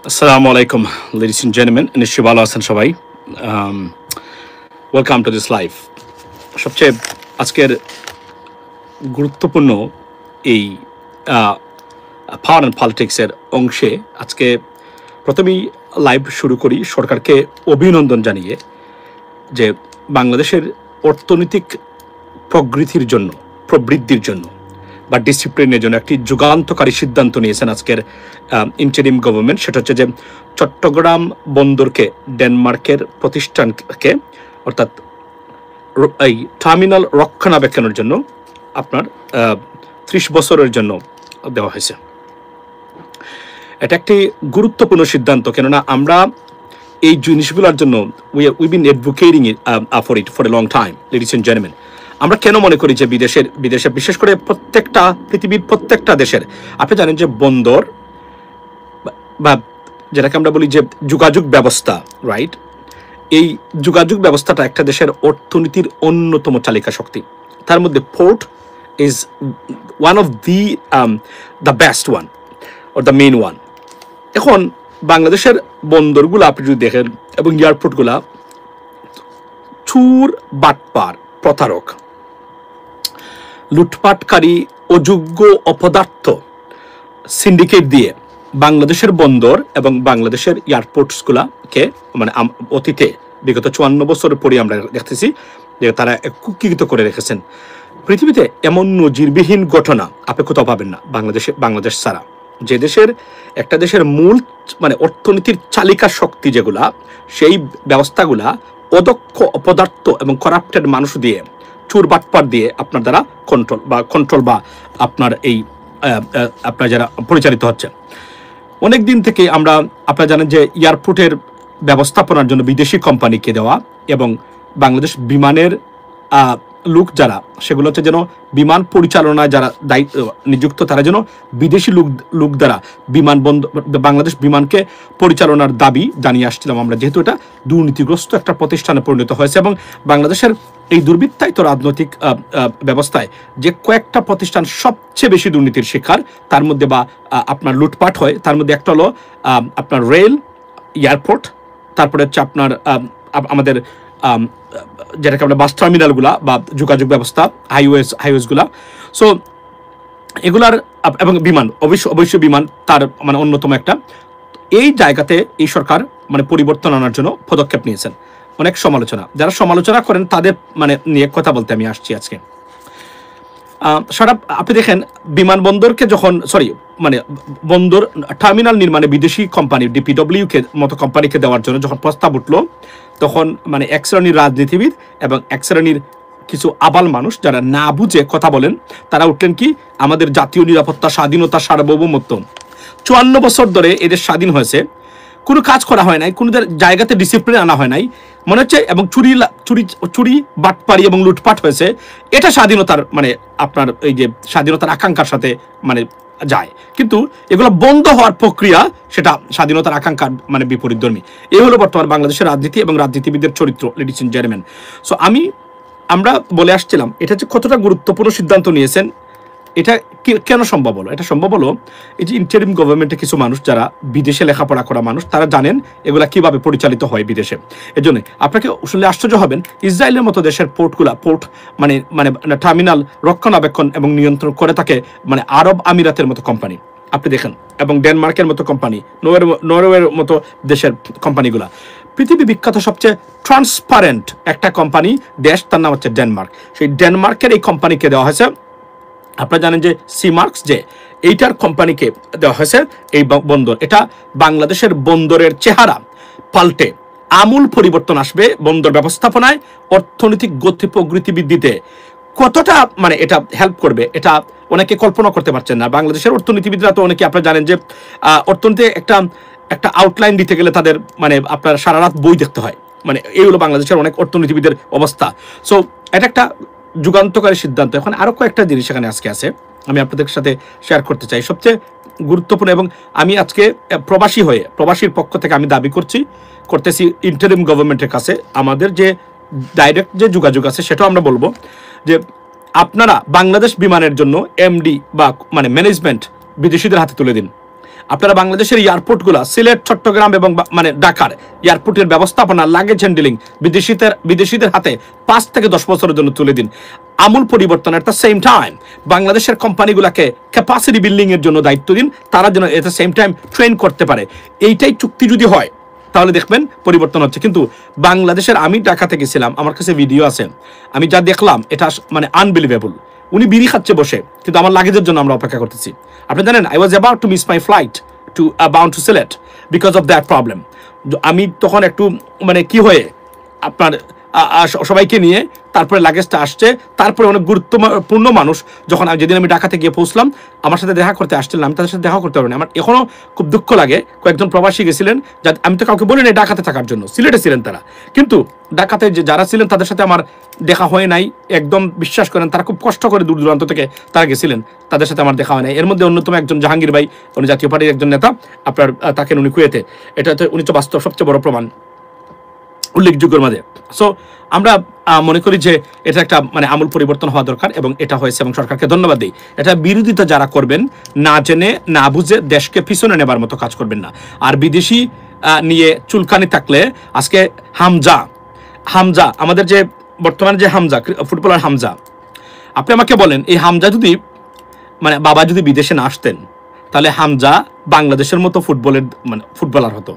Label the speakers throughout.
Speaker 1: Assalamu alaikum, ladies and gentlemen. নিশ্চয়ই ভালো আছেন সবাই। Welcome to this live. সবচেয়ে আজকের গুরুত্বপূর্ণ এই পাওয়ার অ্যান্ড পলিটিক্সের অংশে আজকে প্রথমেই লাইভ শুরু করি সরকারকে অভিনন্দন জানিয়ে যে বাংলাদেশের অর্থনৈতিক প্রবৃদ্ধির জন্য বা ডিসিপ্লিনের জন্য একটি যুগান্তকারী সিদ্ধান্ত নিয়েছেন আজকের ইন্টারিম গভর্নমেন্ট। সেটা হচ্ছে যে চট্টগ্রাম বন্দরকে ডেনমার্কের প্রতিষ্ঠানকে অর্থাৎ এই টার্মিনাল রক্ষণাবেক্ষণের জন্য আপনার 30 বছরের জন্য দেওয়া হয়েছে। এটা একটি গুরুত্বপূর্ণ সিদ্ধান্ত, কেননা আমরা এই জিনিসগুলোর জন্য we been advocating for a long time, ladies and gentleman. আমরা কেন মনে করি যে বিদেশে বিশেষ করে পৃথিবীর প্রত্যেকটা দেশের, আপনি জানেন যে বন্দর বা যেটাকে আমরা বলি যে যোগাযোগ ব্যবস্থা, রাইট? এই যোগাযোগ ব্যবস্থাটা একটা দেশের অর্থনীতির অন্যতম চালিকা শক্তি। তার মধ্যে port is one of the best one or the main one. এখন বাংলাদেশের বন্দরগুলো আপনি যদি দেখেন এবং এয়ারপোর্টগুলা চুর, বাটপার, প্রতারক, লুটপাটকারী, অযোগ্য, অপদার্থ সিন্ডিকেট দিয়ে বাংলাদেশের বন্দর এবং বাংলাদেশের এয়ারপোর্টসগুলাকে মানে অতীতে বিগত 54 বছর পরে আমরা দেখতেছি যে তারা কুক্ষিগত করে রেখেছেন। পৃথিবীতে এমন নজিরবিহীন ঘটনা আপনি কোথাও পাবেন না বাংলাদেশ ছাড়া। যে দেশের একটা দেশের মূল মানে অর্থনীতির চালিকা শক্তি যেগুলা, সেই ব্যবস্থাগুলা অদক্ষ, অপদার্থ এবং করাপ্টেড মানুষ দিয়ে, চুর বাটপার দিয়ে আপনার দ্বারা কন্ট্রোল বা আপনার এই আপনার যারা পরিচালিত হচ্ছে। অনেক দিন থেকে আপনারা জানেন যে এয়ারপোর্টের ব্যবস্থাপনার জন্য বিদেশি কোম্পানিকে দেওয়া এবং বাংলাদেশ বিমানের লোক যারা, সেগুলো হচ্ছে যেন বিমান পরিচালনায় যারা নিযুক্ত, তারা যেন বিদেশি লোক দ্বারা বাংলাদেশ বিমানকে পরিচালনার দাবি জানিয়ে আসছিলাম আমরা, যেহেতু এটা দুর্নীতিগ্রস্ত একটা প্রতিষ্ঠানে পরিণত হয়েছে। এবং বাংলাদেশের এই দুর্বৃত্তায়িত রাজনৈতিক ব্যবস্থায় যে কয়েকটা প্রতিষ্ঠান সবচেয়ে বেশি দুর্নীতির শিকার, তার মধ্যে বা আপনার লুটপাট হয়, তার মধ্যে একটা হলো আপনার রেল, এয়ারপোর্ট, তারপরে হচ্ছে আপনার আমাদের যেটাকে আমরা বাস টার্মিনালগুলা বা যোগাযোগ ব্যবস্থা, হাইওয়েজগুলা। সো এগুলার এবং বিমান, অবশ্যই বিমান তার মানে অন্যতম একটা। এই জায়গাতে এই সরকার মানে পরিবর্তন আনার জন্য পদক্ষেপ নিয়েছেন। অনেক সমালোচনা, যারা সমালোচনা করেন তাদের মানে নিয়ে কথা বলতে আমি আসছি আজকে। আপনি দেখেন বিমানবন্দরকে যখন মানে বন্দর টার্মিনাল নির্মাণে বিদেশি কোম্পানি ডিপিডব্লিউ কে মতো কোম্পানিকে দেওয়ার জন্য যখন প্রস্তাব উঠলো, তখন মানে এক শ্রেণীর রাজনীতিবিদ এবং এক শ্রেণীর কিছু আবাল মানুষ যারা না বুঝে কথা বলেন, তারা উঠলেন কি আমাদের জাতীয় নিরাপত্তা, স্বাধীনতা, সার্বভৌমত্ব। 54 বছর ধরে এদের স্বাধীন হয়েছে, কোনো কাজ করা হয় নাই, কোনো জায়গাতে ডিসিপ্লিন আনা হয় নাই মনে হচ্ছে, এবং চুরি বাটপারি এবং লুটপাট হয়েছে। এটা স্বাধীনতার মানে আপনার এই যে স্বাধীনতার আকাঙ্ক্ষার সাথে মানে যায়, কিন্তু এগুলো বন্ধ হওয়ার প্রক্রিয়া সেটা স্বাধীনতার আকাঙ্ক্ষার মানে বিপরীতধর্মী। এই হলো বর্তমান বাংলাদেশের রাজনীতি এবং রাজনীতিবিদের চরিত্র, লেডিস এন্ড জেন্টলম্যান। সো আমরা বলে আসছিলাম এটা যে কতটা গুরুত্বপূর্ণ সিদ্ধান্ত নিয়েছেন। এটা কেন সম্ভব হলো? এটা সম্ভব হলো এই যে ইন্টারিম গভর্নমেন্টে কিছু মানুষ যারা বিদেশে লেখাপড়া করা মানুষ, তারা জানেন এগুলা কিভাবে পরিচালিত হয় বিদেশে। এর জন্য আপনাকে শুনলে আশ্চর্য হবেন, ইসরায়েলের মতো দেশের পোর্ট মানে টার্মিনাল রক্ষণাবেক্ষণ এবং নিয়ন্ত্রণ করে থাকে মানে আরব আমিরাতের মতো কোম্পানি আপনি দেখেন, এবং ডেনমার্কের মতো কোম্পানি, নরওয়ের মতো দেশের কোম্পানিগুলা। পৃথিবী বিখ্যাত সবচেয়ে ট্রান্সপারেন্ট একটা কোম্পানি দেশ, তার নাম হচ্ছে ডেনমার্ক। সেই ডেনমার্কের এই কোম্পানিকে দেওয়া হয়েছে, আপনারা জানেন যে সিমার্কস, যে এইটার কোম্পানিকে দেওয়া হয়েছে এই বন্দর। এটা বাংলাদেশের বন্দরের চেহারা পাল্টে আমূল পরিবর্তন আসবে বন্দর ব্যবস্থাপনায়, অর্থনৈতিক গতি প্রবৃদ্ধি বৃদ্ধিতে কতটা মানে এটা হেল্প করবে, এটা অনেকে কল্পনা করতে পারছেন না। বাংলাদেশের অর্থনীতিবিদরা তো অনেকে, আপনারা জানেন যে অর্থনীতি একটা আউটলাইন দিতে গেলে তাদের মানে আপনার সারা রাত বই দেখতে হয়, মানে এই হলো বাংলাদেশের অনেক অর্থনীতিবিদের অবস্থা। সো এটা একটা যুগান্তকারী সিদ্ধান্ত। এখন আরো কয়েকটা জিনিস এখানে আজকে আছে, আমি আপনাদের সাথে শেয়ার করতে চাই, সবচেয়ে গুরুত্বপূর্ণ। এবং আমি আজকে প্রবাসীর পক্ষ থেকে আমি দাবি করতেছি ইন্টারিম গভর্নমেন্টের কাছে, আমাদের যে ডাইরেক্ট যে যোগাযোগ আছে সেটাও আমরা বলবো যে আপনারা বাংলাদেশ বিমানের জন্য এমডি বা মানে ম্যানেজমেন্ট বিদেশিদের হাতে তুলে দিন। আপনারা বাংলাদেশের এয়ারপোর্টগুলো সিলেট, চট্টগ্রাম এবং মানে ঢাকার এয়ারপোর্টের ব্যবস্থাপনা, লাগেজ হ্যান্ডেলিং বিদেশিদের হাতে 5 থেকে 10 বছরের জন্য তুলে দিন। আমূল পরিবর্তন। এট দ্য সেম টাইম বাংলাদেশের কোম্পানিগুলোকে ক্যাপাসিটি বিল্ডিং এর জন্য দায়িত্ব দিন, তারা যেন at the same time train করতে পারে। এইটাই চুক্তি যদি হয় তাহলে দেখবেন পরিবর্তন হচ্ছে। কিন্তু বাংলাদেশের, আমি ঢাকাতে গেছিলাম, আমার কাছে ভিডিও আছে, আমি যা দেখলাম এটা মানে আনবিলিভেবল। উনি বিড়ি খাচ্ছে বসে, কিন্তু আমার লাগেজের জন্য আমরা অপেক্ষা করতেছি। আপনি জানেন, I was about to miss my flight to bound to Sylhet because of that problem. আমি তখন একটু মানে কি হয়ে আপনার সবাইকে নিয়ে তারপরে লাগেজটা আসছে, তারপরে অনেক গুরুত্বপূর্ণ মানুষ যখন যেদিন আমি ঢাকাতে গিয়ে পৌঁছলাম আমার সাথে দেখা করতে আসছিলেন, আমি তাদের সাথে দেখা করতে পারিনি। আমার এখনো খুব দুঃখ লাগে। কয়েকজন প্রবাসী গেছিলেন, আমি তো কাউকে বলি না ঢাকাতে থাকার জন্য, সিলেটে ছিলেন তারা, কিন্তু ঢাকাতে যে যারা ছিলেন তাদের সাথে আমার দেখা হয় নাই। একদম বিশ্বাস করেন, তারা খুব কষ্ট করে দূর দূরান্ত থেকে তারা গেছিলেন, তাদের সাথে আমার দেখা হয় নাই। এর মধ্যে অন্যতম একজন জাহাঙ্গীর ভাই, উনি জাতীয় পার্টির একজন নেতা, আপনার তাকে উনি কুয়েতে, এটা তো উনি তো বাস্তব সবচেয়ে বড় প্রমাণ উল্লেখযোগ্যের মাঝে। সো আমরা মনে করি যে এটা একটা মানে আমূল পরিবর্তন হওয়া দরকার, এবং এটা হয়েছে, এবং সরকারকে ধন্যবাদ দিই। এটা বিরোধিতা যারা করবেন, না জেনে না বুঝে দেশকে পিছনে নেবার মতো কাজ করবেন না। আর বিদেশি নিয়ে চুলকানি থাকলে, আজকে হামজা আমাদের যে বর্তমানে যে হামজা ফুটবলার হামজা, আপনি আমাকে বলেন, এই হামজা যদি মানে বাবা যদি বিদেশে না আসতেন তাহলে হামজা বাংলাদেশের মতো ফুটবলার হতো।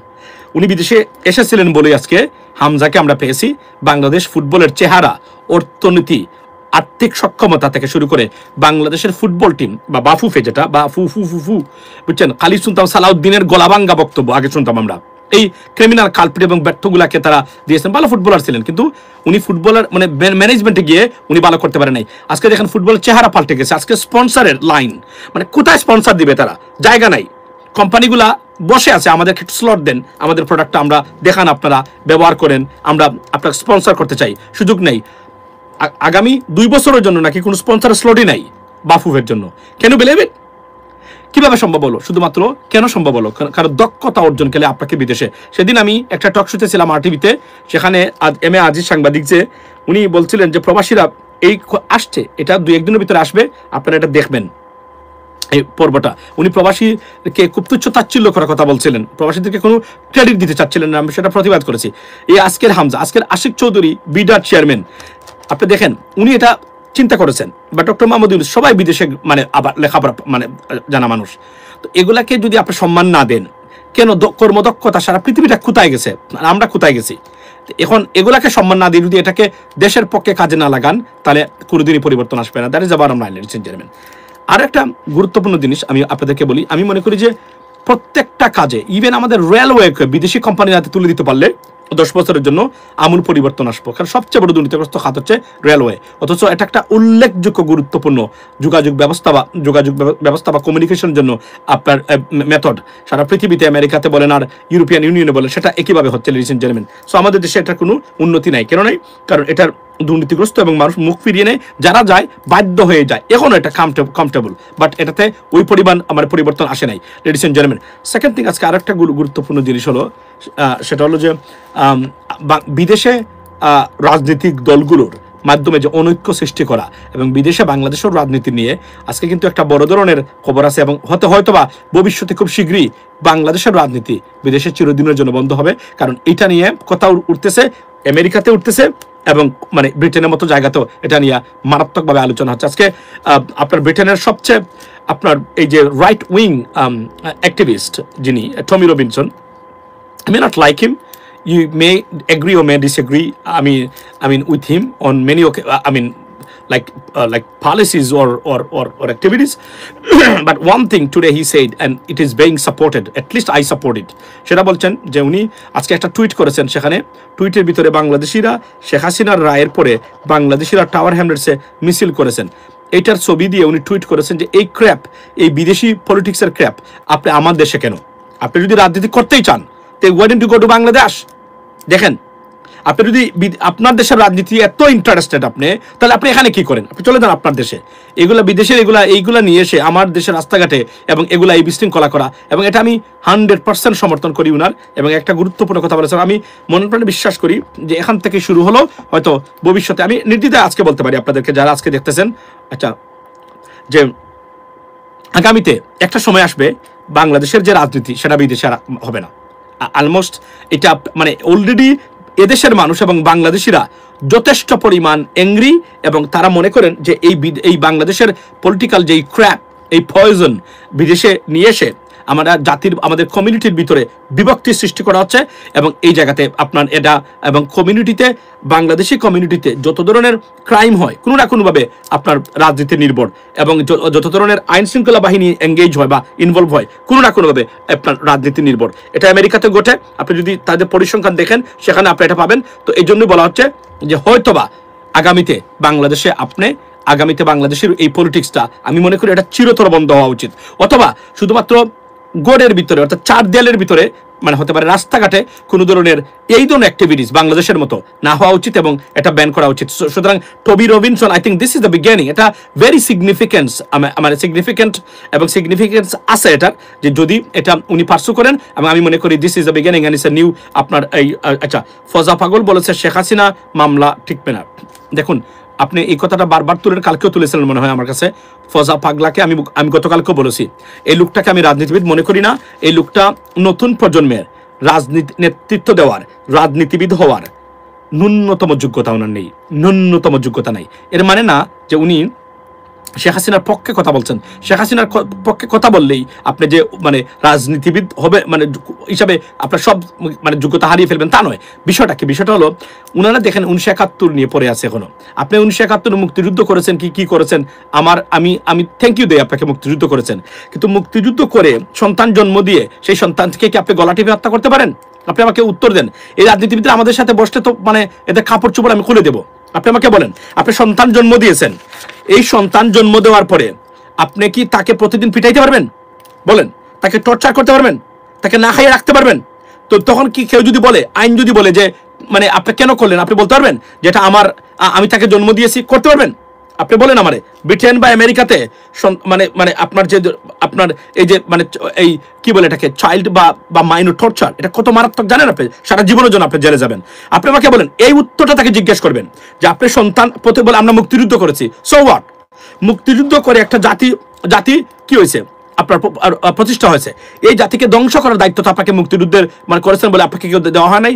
Speaker 1: উনি বিদেশে এসেছিলেন বলেই আজকে হামজাকে আমরা পেয়েছি। বাংলাদেশ ফুটবলের চেহারা, অর্থনীতি, আর্থিক সক্ষমতা থেকে শুরু করে বাংলাদেশের ফুটবল টিম বা বাফুফে, যেটা বা ফু ফু ফু ফু বুঝছেন, খালি শুনতাম সালাউদ্দিনের গলাভাঙ্গা বক্তব্য আগে শুনতাম আমরা, এই ক্রিমিনাল কালপিট এবং ব্যর্থগুলাকে তারা দিয়েছেন। ভালো ফুটবলার ছিলেন, কিন্তু উনি ফুটবলার মানে ম্যানেজমেন্টে গিয়ে উনি ভালো করতে পারেন নাই। আজকে দেখেন ফুটবলের চেহারা পাল্টে গেছে। আজকে স্পন্সরের লাইন, মানে কোথায় স্পন্সর দিবে তারা, জায়গা নাই। কোম্পানিগুলা বসে আছে, আমাদেরকে স্লট দেন, আমাদের প্রোডাক্টটা আমরা দেখান, আপনারা ব্যবহার করেন, আমরা আপনাকে স্পন্সর করতে চাই, সুযোগ নেই। আগামী 2 বছরের জন্য নাকি কোনো স্পন্সর স্লটই নাই বাফুফের জন্য। কেন বিলিভ ইট? কিভাবে সম্ভব হলো? শুধুমাত্র কেন সম্ভব হলো? কারণ দক্ষতা অর্জন করলে আপনাকে বিদেশে। সেদিন আমি একটা টক শোতে ছিলাম RTVতে, সেখানে এম এ আজিজ সাংবাদিক, যে উনি বলছিলেন যে প্রবাসীরা এই আসছে, এটা 2-1 দিনের ভিতরে আসবে, আপনারা এটা দেখবেন এই পর্বটা। উনি প্রবাসীকে খুব তুচ্ছ তাচ্ছিল্য করার কথা বলছিলেন, প্রবাসীদেরকে কোনো ক্রেডিট দিতে চাচ্ছিলেন না। আমি সেটা প্রতিবাদ করেছি। এই আজকের হামজা, আজকের আশিক চৌধুরী বিডার চেয়ারম্যান, আপনি দেখেন উনি এটা চিন্তা করেছেন, বা ডক্টর মোহাম্মদ ইউনূস, সবাই বিদেশে মানে আবার লেখাপড়া মানে জানা মানুষ। তো এগুলাকে যদি আপনি সম্মান না দেন, কেন কর্মদক্ষতা সারা পৃথিবীটা কোথায় গেছে, আমরা কোথায় গেছি? এখন এগুলাকে সম্মান না দিয়ে যদি এটাকে দেশের পক্ষে কাজে না লাগান, তাহলে কোনোদিনই পরিবর্তন আসবে না। দ্যাট ইজ আবার আমরা চেয়ারম্যান। আর একটা গুরুত্বপূর্ণ জিনিস আমি আপনাদেরকে বলি, আমি মনে করি যে প্রত্যেকটা কাজে, ইভেন আমাদের রেলওয়েকে বিদেশি কোম্পানির হাতে তুলে দিতে পারলে 10 বছরের জন্য আমূল পরিবর্তন আসবো। কারণ সবচেয়ে বড় দুর্নীতিগ্রস্ত খাত হচ্ছে রেলওয়ে, অথচ এটা একটা উল্লেখযোগ্য গুরুত্বপূর্ণ যোগাযোগ ব্যবস্থা বা কমিউনিকেশনের জন্য আপনার মেথড। সারা পৃথিবীতে, আমেরিকাতে বলেন আর ইউরোপিয়ান ইউনিয়নে বলেন, সেটা একইভাবে হচ্ছে লিডিস এন্ড জেন্টলম্যান। সো আমাদের দেশে এটার কোনো উন্নতি নাই। কেন নাই? কারণ এটার দুর্নীতিগ্রস্ত এবং মানুষ মুখ ফিরিয়ে নেয়, যারা যায় বাধ্য হয়ে যায়। এখনও এটা কমফর্টেবল, বাট এটাতে ওই পরিমাণ আমার পরিবর্তন আসে নাই, ladies and gentleman. Second thing, আজকে আরেকটা গুরুত্বপূর্ণ জিনিস হলো, সেটা হলো যে বিদেশে রাজনৈতিক দলগুলোর মাধ্যমে যে অনৈক্য সৃষ্টি করা, এবং বিদেশে বাংলাদেশের রাজনীতি নিয়ে আজকে কিন্তু একটা বড় ধরনের খবর আছে, এবং হয়তোবা ভবিষ্যতে খুব শীঘ্রই বাংলাদেশের রাজনীতি বিদেশে চিরদিনের জন্য বন্ধ হবে। কারণ এটা নিয়ে কথা উঠতেছে, আমেরিকাতে উঠতেছে, এবং মানে ব্রিটেনের মতো জায়গাতেও এটা নিয়ে মারাত্মকভাবে আলোচনা হচ্ছে। আজকে আপনার ব্রিটেনের সবচেয়ে আপনার এই যে রাইট উইং অ্যাক্টিভিস্ট যিনি টমি Robinson, I may not like him. You may agree or may disagree. I mean, with him on many like policies or activities. But one thing today he said, and it is being supported. At least I support it. সেটা বলছেন যে উনি আজকে একটা tweet করেছেন, সেখানে টুইটের ভিতরে বাংলাদেশিরা শেখ হাসিনার রায়ের পরে বাংলাদেশিরা টাওয়ার হ্যামলেটসে মিছিল করেছেন, এইটার ছবি দিয়ে উনি টুইট করেছেন যে এই ক্র্যাপ, এই বিদেশি পলিটিক্সের ক্র্যাপ আপনি আমার দেশে কেন? আপনি যদি রাজনীতি করতেই চান, why don't you go to Bangladesh? দেখেন, আপনি যদি আপনার দেশের রাজনীতি এত ইন্টারেস্টেড আপনি, তাহলে আপনি এখানে কি করেন? আপনি চলে যান আপনার দেশে। এগুলা বিদেশের এইগুলা নিয়ে এসে আমার দেশের রাস্তাঘাটে এবং এগুলা এই বিশৃঙ্খলা করা, এবং এটা আমি 100% সমর্থন করি উনার। এবং একটা গুরুত্বপূর্ণ কথা বলেছেন, আমি মনে প্রাণে বিশ্বাস করি যে এখান থেকে শুরু হলো, হয়তো ভবিষ্যতে আমি নির্দ্বিধায় আজকে বলতে পারি আপনাদেরকে, যারা আজকে দেখতেছেন, আচ্ছা, যে আগামীতে একটা সময় আসবে বাংলাদেশের যে রাজনীতি সেটা বিদেশে আর হবে না। অলমোস্ট এটা মানে অলরেডি এদেশের মানুষ এবং বাংলাদেশিরা যথেষ্ট পরিমাণ অ্যাংরি, এবং তারা মনে করেন যে এই বাংলাদেশের পলিটিক্যাল যেই ক্র্যাপ, এই পয়জন বিদেশে নিয়ে এসে আমাদের কমিউনিটির ভিতরে বিভক্তি সৃষ্টি করা হচ্ছে। এবং এই জায়গাতে আপনার এটা এবং কমিউনিটিতে, বাংলাদেশি কমিউনিটিতে যত ধরনের ক্রাইম হয় কোনো না কোনোভাবে আপনার রাজনীতি নির্ভর, এবং যত ধরনের আইন শৃঙ্খলা বাহিনী এঙ্গেজ হয় বা ইনভলভ হয় কোনো না কোনোভাবে আপনার রাজনীতি নির্ভর। এটা আমেরিকাতে ঘটে, আপনি যদি তাদের পরিসংখ্যান দেখেন সেখানে আপনি এটা পাবেন। তো এই জন্যই বলা হচ্ছে যে হয়তোবা আগামীতে বাংলাদেশের এই পলিটিক্সটা আমি মনে করি এটা চিরতর বন্ধ হওয়া উচিত, অথবা শুধুমাত্র গড়ের ভিতরে অর্থাৎ চার দেয়ালের ভিতরে মানে হতে পারে রাস্তাঘাটে কোনো ধরনের এই ধরনের অ্যাক্টিভিটিস বাংলাদেশের মতো না হওয়া উচিত এবং এটা ব্যান করা উচিত। সুতরাং টবি Robinson, I think this is the beginning. এটা ভেরি সিগনিফিকেন্স আছে এটার, যে যদি এটা উনি পার্সু করেন, এবং আমি মনে করি this is the beginning and it's a new আপনার এই আচ্ছা ফজা পাগল বলেছে শেখ হাসিনা মামলা টিকবে না। দেখুন, আপনি এই কথাটা বারবার কালকেও তুলেছিলেন মনে হয় আমার কাছে। ফজা পাগলাকে আমি গতকালকেও বলেছি, এই লোকটাকে আমি রাজনীতিবিদ মনে করি না। এই লোকটা নতুন প্রজন্মের নেতৃত্ব দেওয়ার, রাজনীতিবিদ হওয়ার ন্যূনতম যোগ্যতা ওনার নেই, ন্যূনতম যোগ্যতা নাই। এর মানে না যে উনি শেখ হাসিনার পক্ষে কথা বলছেন। শেখ হাসিনার পক্ষে কথা বললেই আপনি যে মানে রাজনীতিবিদ হবে মানে হিসাবে আপনার সব মানে যোগ্যতা হারিয়ে ফেলবেন তা নয়। বিষয়টা হলো উনারা দেখেন 1971 নিয়ে পড়ে আছে এখনো। আপনি 1971 মুক্তিযুদ্ধ করেছেন, কি করেছেন, আমি থ্যাংক ইউ দেই আপনাকে, মুক্তিযুদ্ধ করেছেন, কিন্তু মুক্তিযুদ্ধ করে সন্তান জন্ম দিয়ে সেই সন্তানকে কি আপনি গলা টিপে হত্যা করতে পারেন? আপনি আমাকে উত্তর দেন। এই রাজনীতিবিদরা আমাদের সাথে বসতে তো মানে এদের কাপড় চোপড় আমি খুলে দেবো। আপনি আমাকে বলেন, আপনি সন্তান জন্ম দিয়েছেন, এই সন্তান জন্ম দেওয়ার পরে আপনি কি তাকে প্রতিদিন পিটাইতে পারবেন? বলেন, তাকে টর্চার করতে পারবেন? তাকে না খাইয়ে রাখতে পারবেন? তো তখন কি কেউ যদি বলে, আইন যদি বলে যে মানে আপনি কেন করলেন, আপনি বলতে পারবেন যেটা আমি তাকে জন্ম দিয়েছি? করতে পারবেন? আপনি বলেন আমারে। ব্রিটেন বা আমেরিকাতে মানে আপনার এই যে মানে এই কি বলে এটাকে চাইল্ড বা মাইনর টর্চার, এটা কত মারাত্মক জানেন আপনি? সারা জীবনের জন্য আপনি জেলে যাবেন। আপনি আমাকে বলেন, এই উত্তরটা তাকে জিজ্ঞেস করবেন যে আপনি সন্তান বলে আমরা মুক্তিযুদ্ধ করেছি, সো হোয়াট? মুক্তিযুদ্ধ করে একটা জাতি কি হয়েছে, আপনার প্রতিষ্ঠা হয়েছে। এই জাতিকে ধ্বংস করার দায়িত্ব তো আপনাকে মুক্তিযুদ্ধের মানে করেছেন বলে আপনাকে কেউ দেওয়া হয় নাই।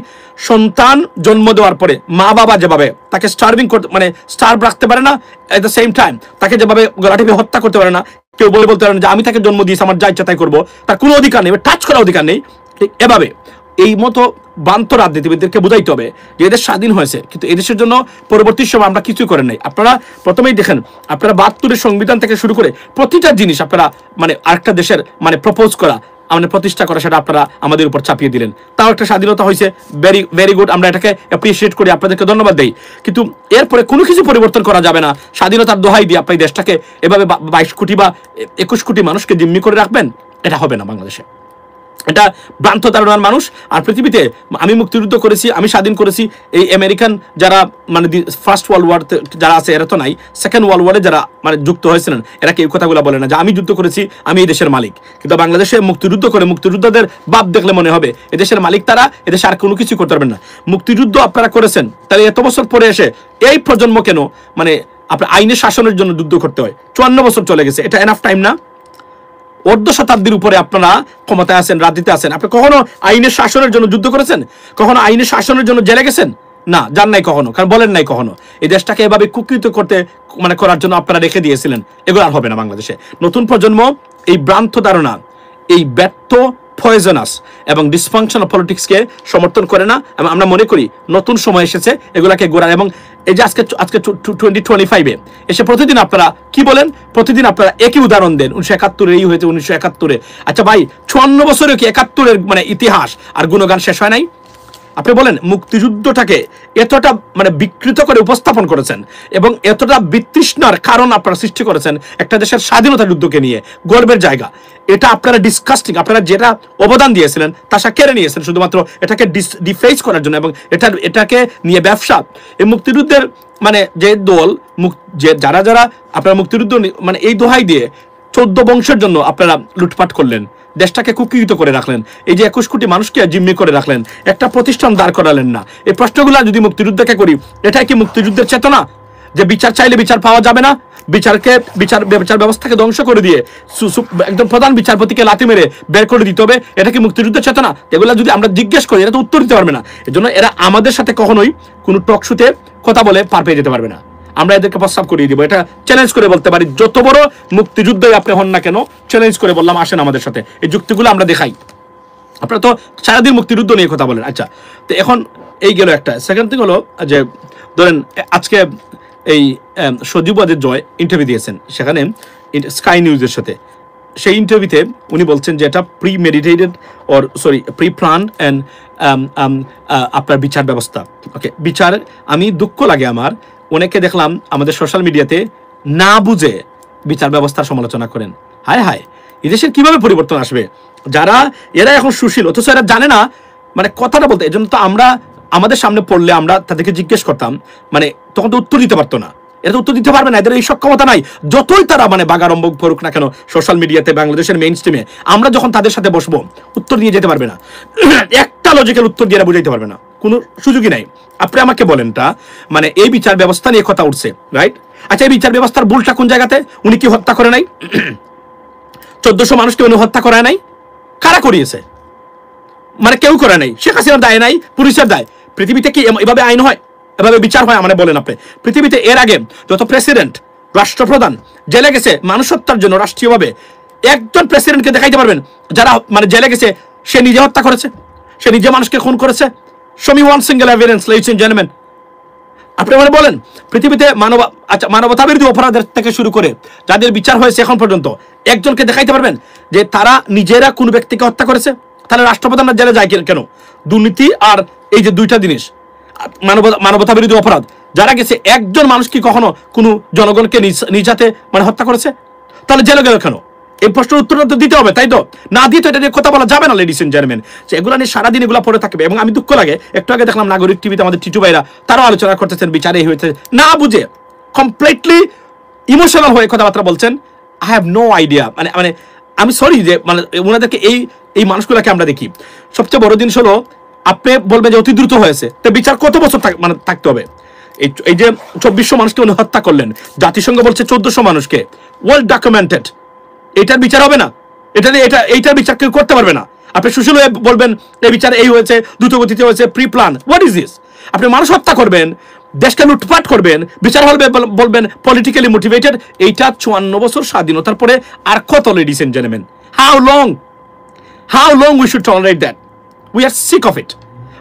Speaker 1: সন্তান জন্ম দেওয়ার পরে মা বাবা যেভাবে তাকে স্টার্ভিং করতে মানে স্টার্ভ রাখতে পারে না, এট দ্য সেম টাইম তাকে যেভাবে গলা টিপে হত্যা করতে পারে না, কেউ বলতে পারে না যে আমি তাকে জন্ম দিয়েছি, আমার যা ইচ্ছা তাই করবো, তার কোনো অধিকার নেই, টাচ করার অধিকার নেই। ঠিক এভাবে এই মতো বান্ত রাজনীতিবিদদেরকে বুঝাইতে হবে যে এদেশ স্বাধীন হয়েছে, কিন্তু এদেশের জন্য পরবর্তী সময় আমরা কিছুই করেন নাই। আপনারা প্রথমেই দেখেন, আপনারা 72-এর সংবিধান থেকে শুরু করে প্রতিটা জিনিস আপনারা মানে আরেকটা দেশের মানে প্রপোজ করা, আমাদের প্রতিষ্ঠা করা, সেটা আপনারা আমাদের উপর চাপিয়ে দিলেন। তাও একটা স্বাধীনতা হয়েছে, ভেরি গুড, আমরা এটাকে অ্যাপ্রিসিয়েট করি, আপনাদেরকে ধন্যবাদ দেই। কিন্তু এরপরে কোনো কিছু পরিবর্তন করা যাবে না। স্বাধীনতার দোহাই দিয়ে আপনি দেশটাকে এভাবে 22 কোটি বা 21 কোটি মানুষকে জিম্মি করে রাখবেন, এটা হবে না বাংলাদেশে। এটা ভ্রান্ত ধারণার মানুষ। আর পৃথিবীতে আমি মুক্তিযুদ্ধ করেছি, আমি স্বাধীন করেছি, এই আমেরিকান যারা মানে ফার্স্ট ওয়ার্ল্ড ওয়ার যারা আছে এরা তো নাই, সেকেন্ড ওয়ার্ল্ড ওয়ারে যারা মানে যুক্ত হয়েছিলেন এরা কেউ কথাগুলো বলে না যে আমি যুদ্ধ করেছি, আমি এই দেশের মালিক। কিন্তু বাংলাদেশে মুক্তিযুদ্ধ করে মুক্তিযোদ্ধাদের বাপ দেখলে মনে হবে এদেশের মালিক তারা, এদেশে আর কোনো কিছু করতে পারবেন না। মুক্তিযুদ্ধ আপনারা করেছেন, তাহলে এত বছর পরে এসে এই প্রজন্ম কেন মানে আপনার আইনের শাসনের জন্য যুদ্ধ করতে হয়? 54 বছর চলে গেছে, এটা এনাফ টাইম না? অর্ধ শতাব্দীর উপরে আপনারা ক্ষমতায় আছেন, রাজনীতি আছেন, আপনি কখনো আইনের শাসনের জন্য যুদ্ধ করেছেন? কখনো আইনের শাসনের জন্য জেলে গেছেন? না, যান নাই কখনো, কারণ বলেন নাই কখনো। এই দেশটাকে এভাবে কুকৃত করতে মানে করার জন্য আপনারা রেখে দিয়েছিলেন। এগুলো আর হবে না বাংলাদেশে। নতুন প্রজন্ম এই ভ্রান্ত ধারণা, এই ব্যর্থ পয়জনাস এবং ডিসফাংশনাল পলিটিক্সকে সমর্থন করে না, এবং আমরা মনে করি নতুন সময় এসেছে এগুলাকে গোড়ার। এবং এই যে আজকে 2025-এ এসে প্রতিদিন আপনারা কি বলেন, প্রতিদিন আপনারা একই উদাহরণ দেন, 1971-এ এই হয়েছে, 1971-এ। আচ্ছা ভাই, 54 বছরে কি 71-এর মানে ইতিহাস আর গুণগান শেষ হয় নাই? আপনি বলেন, মুক্তিযুদ্ধটাকে এতটা মানে বিকৃত করে উপস্থাপন করেছেন এবং এতটা বিতৃষ্ণার কারণ আপনারা সৃষ্টি করেছেন একটা দেশের স্বাধীনতা যুদ্ধকে নিয়ে, গর্বের জায়গা। এটা আপনারা ডিসকাস্টিং, আপনারা যেটা অবদান দিয়েছিলেন তা কেড়ে নিয়েছেন শুধুমাত্র এটাকে ডিফেস করার জন্য, এবং এটাকে নিয়ে ব্যবসা। এই মুক্তিযুদ্ধের মানে যে দল যে যারা আপনারা মুক্তিযুদ্ধ মানে এই দোহাই দিয়ে 14 বংশের জন্য আপনারা লুটপাট করলেন, দেশটাকে কুকৃত করে রাখলেন, এই যে 21 কোটি মানুষকে জিম্মি করে রাখলেন, একটা প্রতিষ্ঠান দাঁড় করালেন না। এই প্রশ্নগুলো যদি মুক্তিযুদ্ধকে করি, এটাই কি মুক্তিযুদ্ধের চেতনা? যে বিচার চাইলে বিচার পাওয়া যাবে না, বিচার ব্যবস্থাকে ধ্বংস করে দিয়ে একদম প্রধান বিচারপতিকে লাথি মেরে বের করে দিতে হবে, এটা কি মুক্তিযুদ্ধের চেতনা? এগুলো যদি আমরা জিজ্ঞেস করি, এটা তো উত্তর দিতে পারবে না। এজন্য এরা আমাদের সাথে কখনোই কোনো টক শোতে কথা বলে পার পেয়ে যেতে পারবে না। আমরা এদেরকে প্রস্তাব করিয়ে দিব, এটা চ্যালেঞ্জ করে বলতে পারি, যত বড় মুক্তিযুদ্ধই আপনি হন না কেন, চ্যালেঞ্জ করে বললাম আসেন আমাদের সাথে, এই যুক্তিগুলো আমরা দেখাই। আপনারা তো সারাদিন মুক্তিযুদ্ধ নিয়ে কথা বলেন। আচ্ছা, তো এখন এই গেল একটা। সেকেন্ড থিং হলো যে ধরেন আজকে এই সজীব ওয়াজেদ জয় ইন্টারভিউ দিয়েছেন, সেখানে স্কাই নিউজের সাথে। সেই ইন্টারভিউতে উনি বলছেন যে এটা pre meditated pre planned and আপনার বিচার ব্যবস্থা। ওকে, বিচার, আমি দুঃখ লাগে আমার, অনেকে দেখলাম আমাদের সোশ্যাল মিডিয়াতে না বুঝে বিচার ব্যবস্থার সমালোচনা করেন। হায় হায়, এদেশের কিভাবে পরিবর্তন আসবে? এরা এখন সুশীল, অথচ এরা জানে না মানে কথাটা বলতে। এই জন্য তো আমরা আমাদের সামনে পড়লে আমরা তাদেরকে জিজ্ঞেস করতাম, মানে তখন তো উত্তর দিতে পারতো না। এরা তো উত্তর দিতে পারবে না, এদের এই সক্ষমতা নাই। যতই তারা মানে বাগারম্ভ করুক না কেন সোশ্যাল মিডিয়াতে, বাংলাদেশের মেইন স্ট্রিমে, আমরা যখন তাদের সাথে বসবো উত্তর নিয়ে যেতে পারবে না। একটা লজিক্যাল উত্তর দিয়ে এরা বুঝাইতে পারবে না, কোনো সুযোগই নাই। আপনি আমাকে বলেন টা, মানে এই বিচার ব্যবস্থা নিয়ে কথা উঠছে, রাইট? আচ্ছা, এই বিচার ব্যবস্থার ভুলটা কোন জায়গাতে? উনি কি হত্যা করে নাই? 1400 মানুষকে উনি হত্যা করায় নাই? কারা করিয়েছে? মানে কেউ করে নাই। শেখ হাসিনার দায় নাই, পুলিশের দায়। পৃথিবীতে কি এভাবে আইন হয়, এভাবে বিচার হয়? মানে বলেন আপনি, পৃথিবীতে এর আগে যত প্রেসিডেন্ট, রাষ্ট্রপ্রধান জেলে গেছে মানুষ হত্যার জন্য রাষ্ট্রীয়ভাবে, একজন প্রেসিডেন্টকে দেখাইতে পারবেন যারা মানে জেলে গেছে সে নিজে হত্যা করেছে, সে নিজে মানুষকে খুন করেছে? Show me one single evidence, ladies and gentleman. আপনি মানে বলেন পৃথিবীতে মানবতা বিরোধী অপরাধের থেকে শুরু করে যাদের বিচার হয়েছে এখন পর্যন্ত একজনকে দেখাইতে পারবেন যে তারা নিজেরা কোনো ব্যক্তিকে হত্যা করেছে? তাহলে রাষ্ট্রপ্রধানরা জেলে যায় কেন? দুর্নীতি আর এই যে দুইটা জিনিস, মানবতা বিরোধী অপরাধ, যারা গেছে একজন মানুষ কি কখনো কোনো জনগণকে নিজাতে মানে হত্যা করেছে? তাহলে জেলে গেল কেন? এই প্রশ্নের উত্তর তো দিতে হবে, তাই তো? না দিয়ে তো এটা নিয়ে কথা বলা যাবে না, লেডিস এন্ড জেন্টলম্যান। এগুলো নিয়ে সারাদিন এগুলো পড়ে থাকবে। এবং আমি দুঃখ লাগে, একটু আগে দেখলাম নাগরিক টিভিতে আমাদের টিটু ভাইরা তারাও আলোচনা করতেছেন বিচারে হয়েছে না বুঝে, কমপ্লিটলি ইমোশনাল হয়ে কথাবার্তা বলছেন। I have no idea. মানে আমি সরি যে মানে ওনাদেরকে এই মানুষগুলোকে আমরা দেখি। সবচেয়ে বড় জিনিস হলো, আপনি বলবেন যে অতি দ্রুত হয়েছে, তো বিচার কত বছর মানে থাকতে হবে? এই যে 2400 মানুষকে উনি হত্যা করলেন, জাতিসংঘ বলছে 1400 মানুষকে, ওয়েল ডকুমেন্টেড। এটার বিচার হবে না? এইটার বিচার কেউ করতে পারবে না। আপনি সুশীল হয়ে বলবেন এই বিচার এই হয়েছে, দ্রুতগতিতে হয়েছে, pre plan. What is this? আপনি মানুষ হত্যা করবেন, দেশকে লুটপাট করবেন, বিচার হবে বলবেন পলিটিক্যালি মোটিভেটেড। এইটা 54 বছর স্বাধীনতার পরে আর কত, ladies and gentleman? How long we should tolerate that? We are sick of it.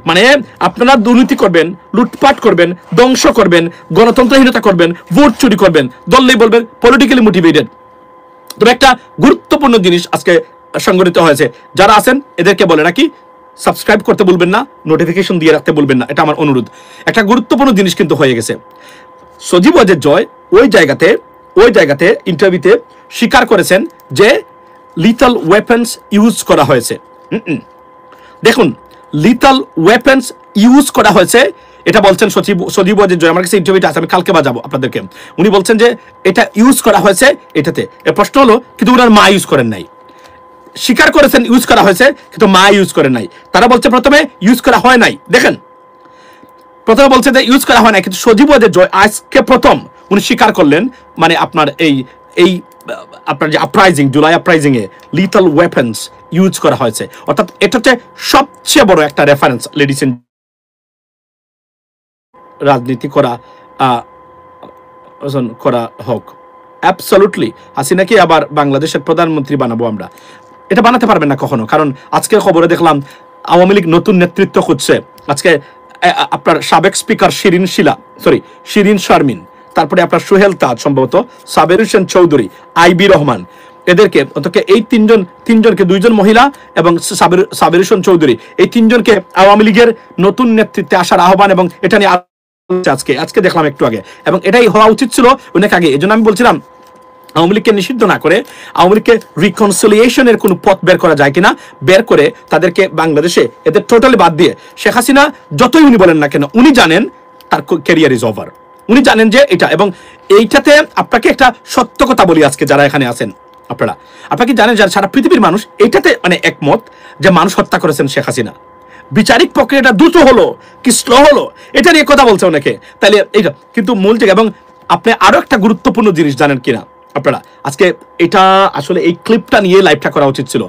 Speaker 1: মানে আপনারা দুর্নীতি করবেন, লুটপাট করবেন, ধ্বংস করবেন, গণতন্ত্রহীনতা করবেন, ভোট চুরি করবেন, দললেই বলবেন পলিটিক্যালি মোটিভেটেড। তবে একটা গুরুত্বপূর্ণ জিনিস আজকে সংগঠিত হয়েছে, যারা আছেন এদেরকে বলে রাখি, সাবস্ক্রাইব করতে বলবেন না, নোটিফিকেশন দিয়ে রাখতে বলবেন না, এটা আমার অনুরোধ। একটা গুরুত্বপূর্ণ জিনিস কিন্তু হয়ে গেছে। সজীব ওয়াজেদ জয় ওই জায়গাতে ইন্টারভিউতে স্বীকার করেছেন যে লিথাল ওয়েপন্স ইউজ করা হয়েছে। দেখুন, লিথাল ওয়েপন্স ইউজ করা হয়েছে, এটা বলছেন সজীব ওয়াজেদ জয়। আমার কাছে ইন্টারভিউটা আছে, আমি কালকে বাজাবো আপনাদেরকে। উনি বলছেন যে এটা ইউজ করা হয়েছে এটাতে। এর প্রশ্ন হলো, কিন্তু ওনার মা ইউজ করেন নাই। স্বীকার করেছেন ইউজ করা হয়েছে, কিন্তু মা ইউজ করেন নাই। তারা বলছে প্রথমে ইউজ করা হয় নাই। দেখেন, প্রথমে বলছে যে ইউজ করা হয় নাই, কিন্তু সজীব ওয়াজেদ জয় আজকে প্রথম উনি স্বীকার করলেন, মানে আপনার এই আপনার যে আপরাইজিং, জুলাই আপরাইজিং এ লিথাল ওয়েপন্স ইউজ করা হয়েছে। অর্থাৎ এটা হচ্ছে সবচেয়ে বড় একটা রেফারেন্স, লেডিস এন্ড রাজনীতি করা হোক। অ্যাবসলিউটলি হাসিনাকে আবার বাংলাদেশের প্রধানমন্ত্রী বানাবো আমরা, এটা বানাতে পারবেন না কখনো। কারণ আজকের খবরে দেখলাম আওয়ামী লীগ নতুন নেতৃত্ব খুঁজছে। আজকে আপনার সাবেক স্পিকার শিরিন শারমিন, তারপরে আপনার সোহেল তাজ, সম্ভবত সাবের হোসেন চৌধুরী, আইবি রহমান, এদেরকে অন্তত এই তিনজনকে, 2জন মহিলা এবং সাবের হোসেন চৌধুরী, এই 3জনকে আওয়ামী লীগের নতুন নেতৃত্বে আসার আহ্বান, এবং এটা নিয়ে আজকে দেখলাম একটু আগে, এবং এটাই হওয়া উচিত ছিল অনেক আগে। এই জন্য আমি বলছিলাম আওয়ামী লীগকে নিষিদ্ধ না করে আওয়ামী লীগকে রিকনসিলিয়েশনের কোনো পথ বের করা যায় কিনা, বের করে তাদেরকে বাংলাদেশে এদের টোটালি বাদ দিয়ে, শেখ হাসিনা যতই উনি বলেন না কেন, উনি জানেন তার ক্যারিয়ার ইজ ওভার। উনি জানেন যে এটা, এবং এইটাতে আপনাকে একটা সত্য কথা বলি, আজকে যারা এখানে আছেন আপনারা কি জানেন, যারা সারা পৃথিবীর মানুষ এইটাতে মানে একমত যে মানুষ হত্যা করেছেন শেখ হাসিনা। বিচারিক প্রক্রিয়াটা দ্রুত হলো কি স্লো হলো, এটা নিয়ে কথা বলছে অনেকে। তাহলে এইটা কিন্তু মূল জায়গা, এবং আপনি আরো একটা গুরুত্বপূর্ণ জিনিস জানেন কিনা আপনারা, আজকে এটা আসলে এই ক্লিপটা নিয়ে লাইভটা করা উচিত ছিল।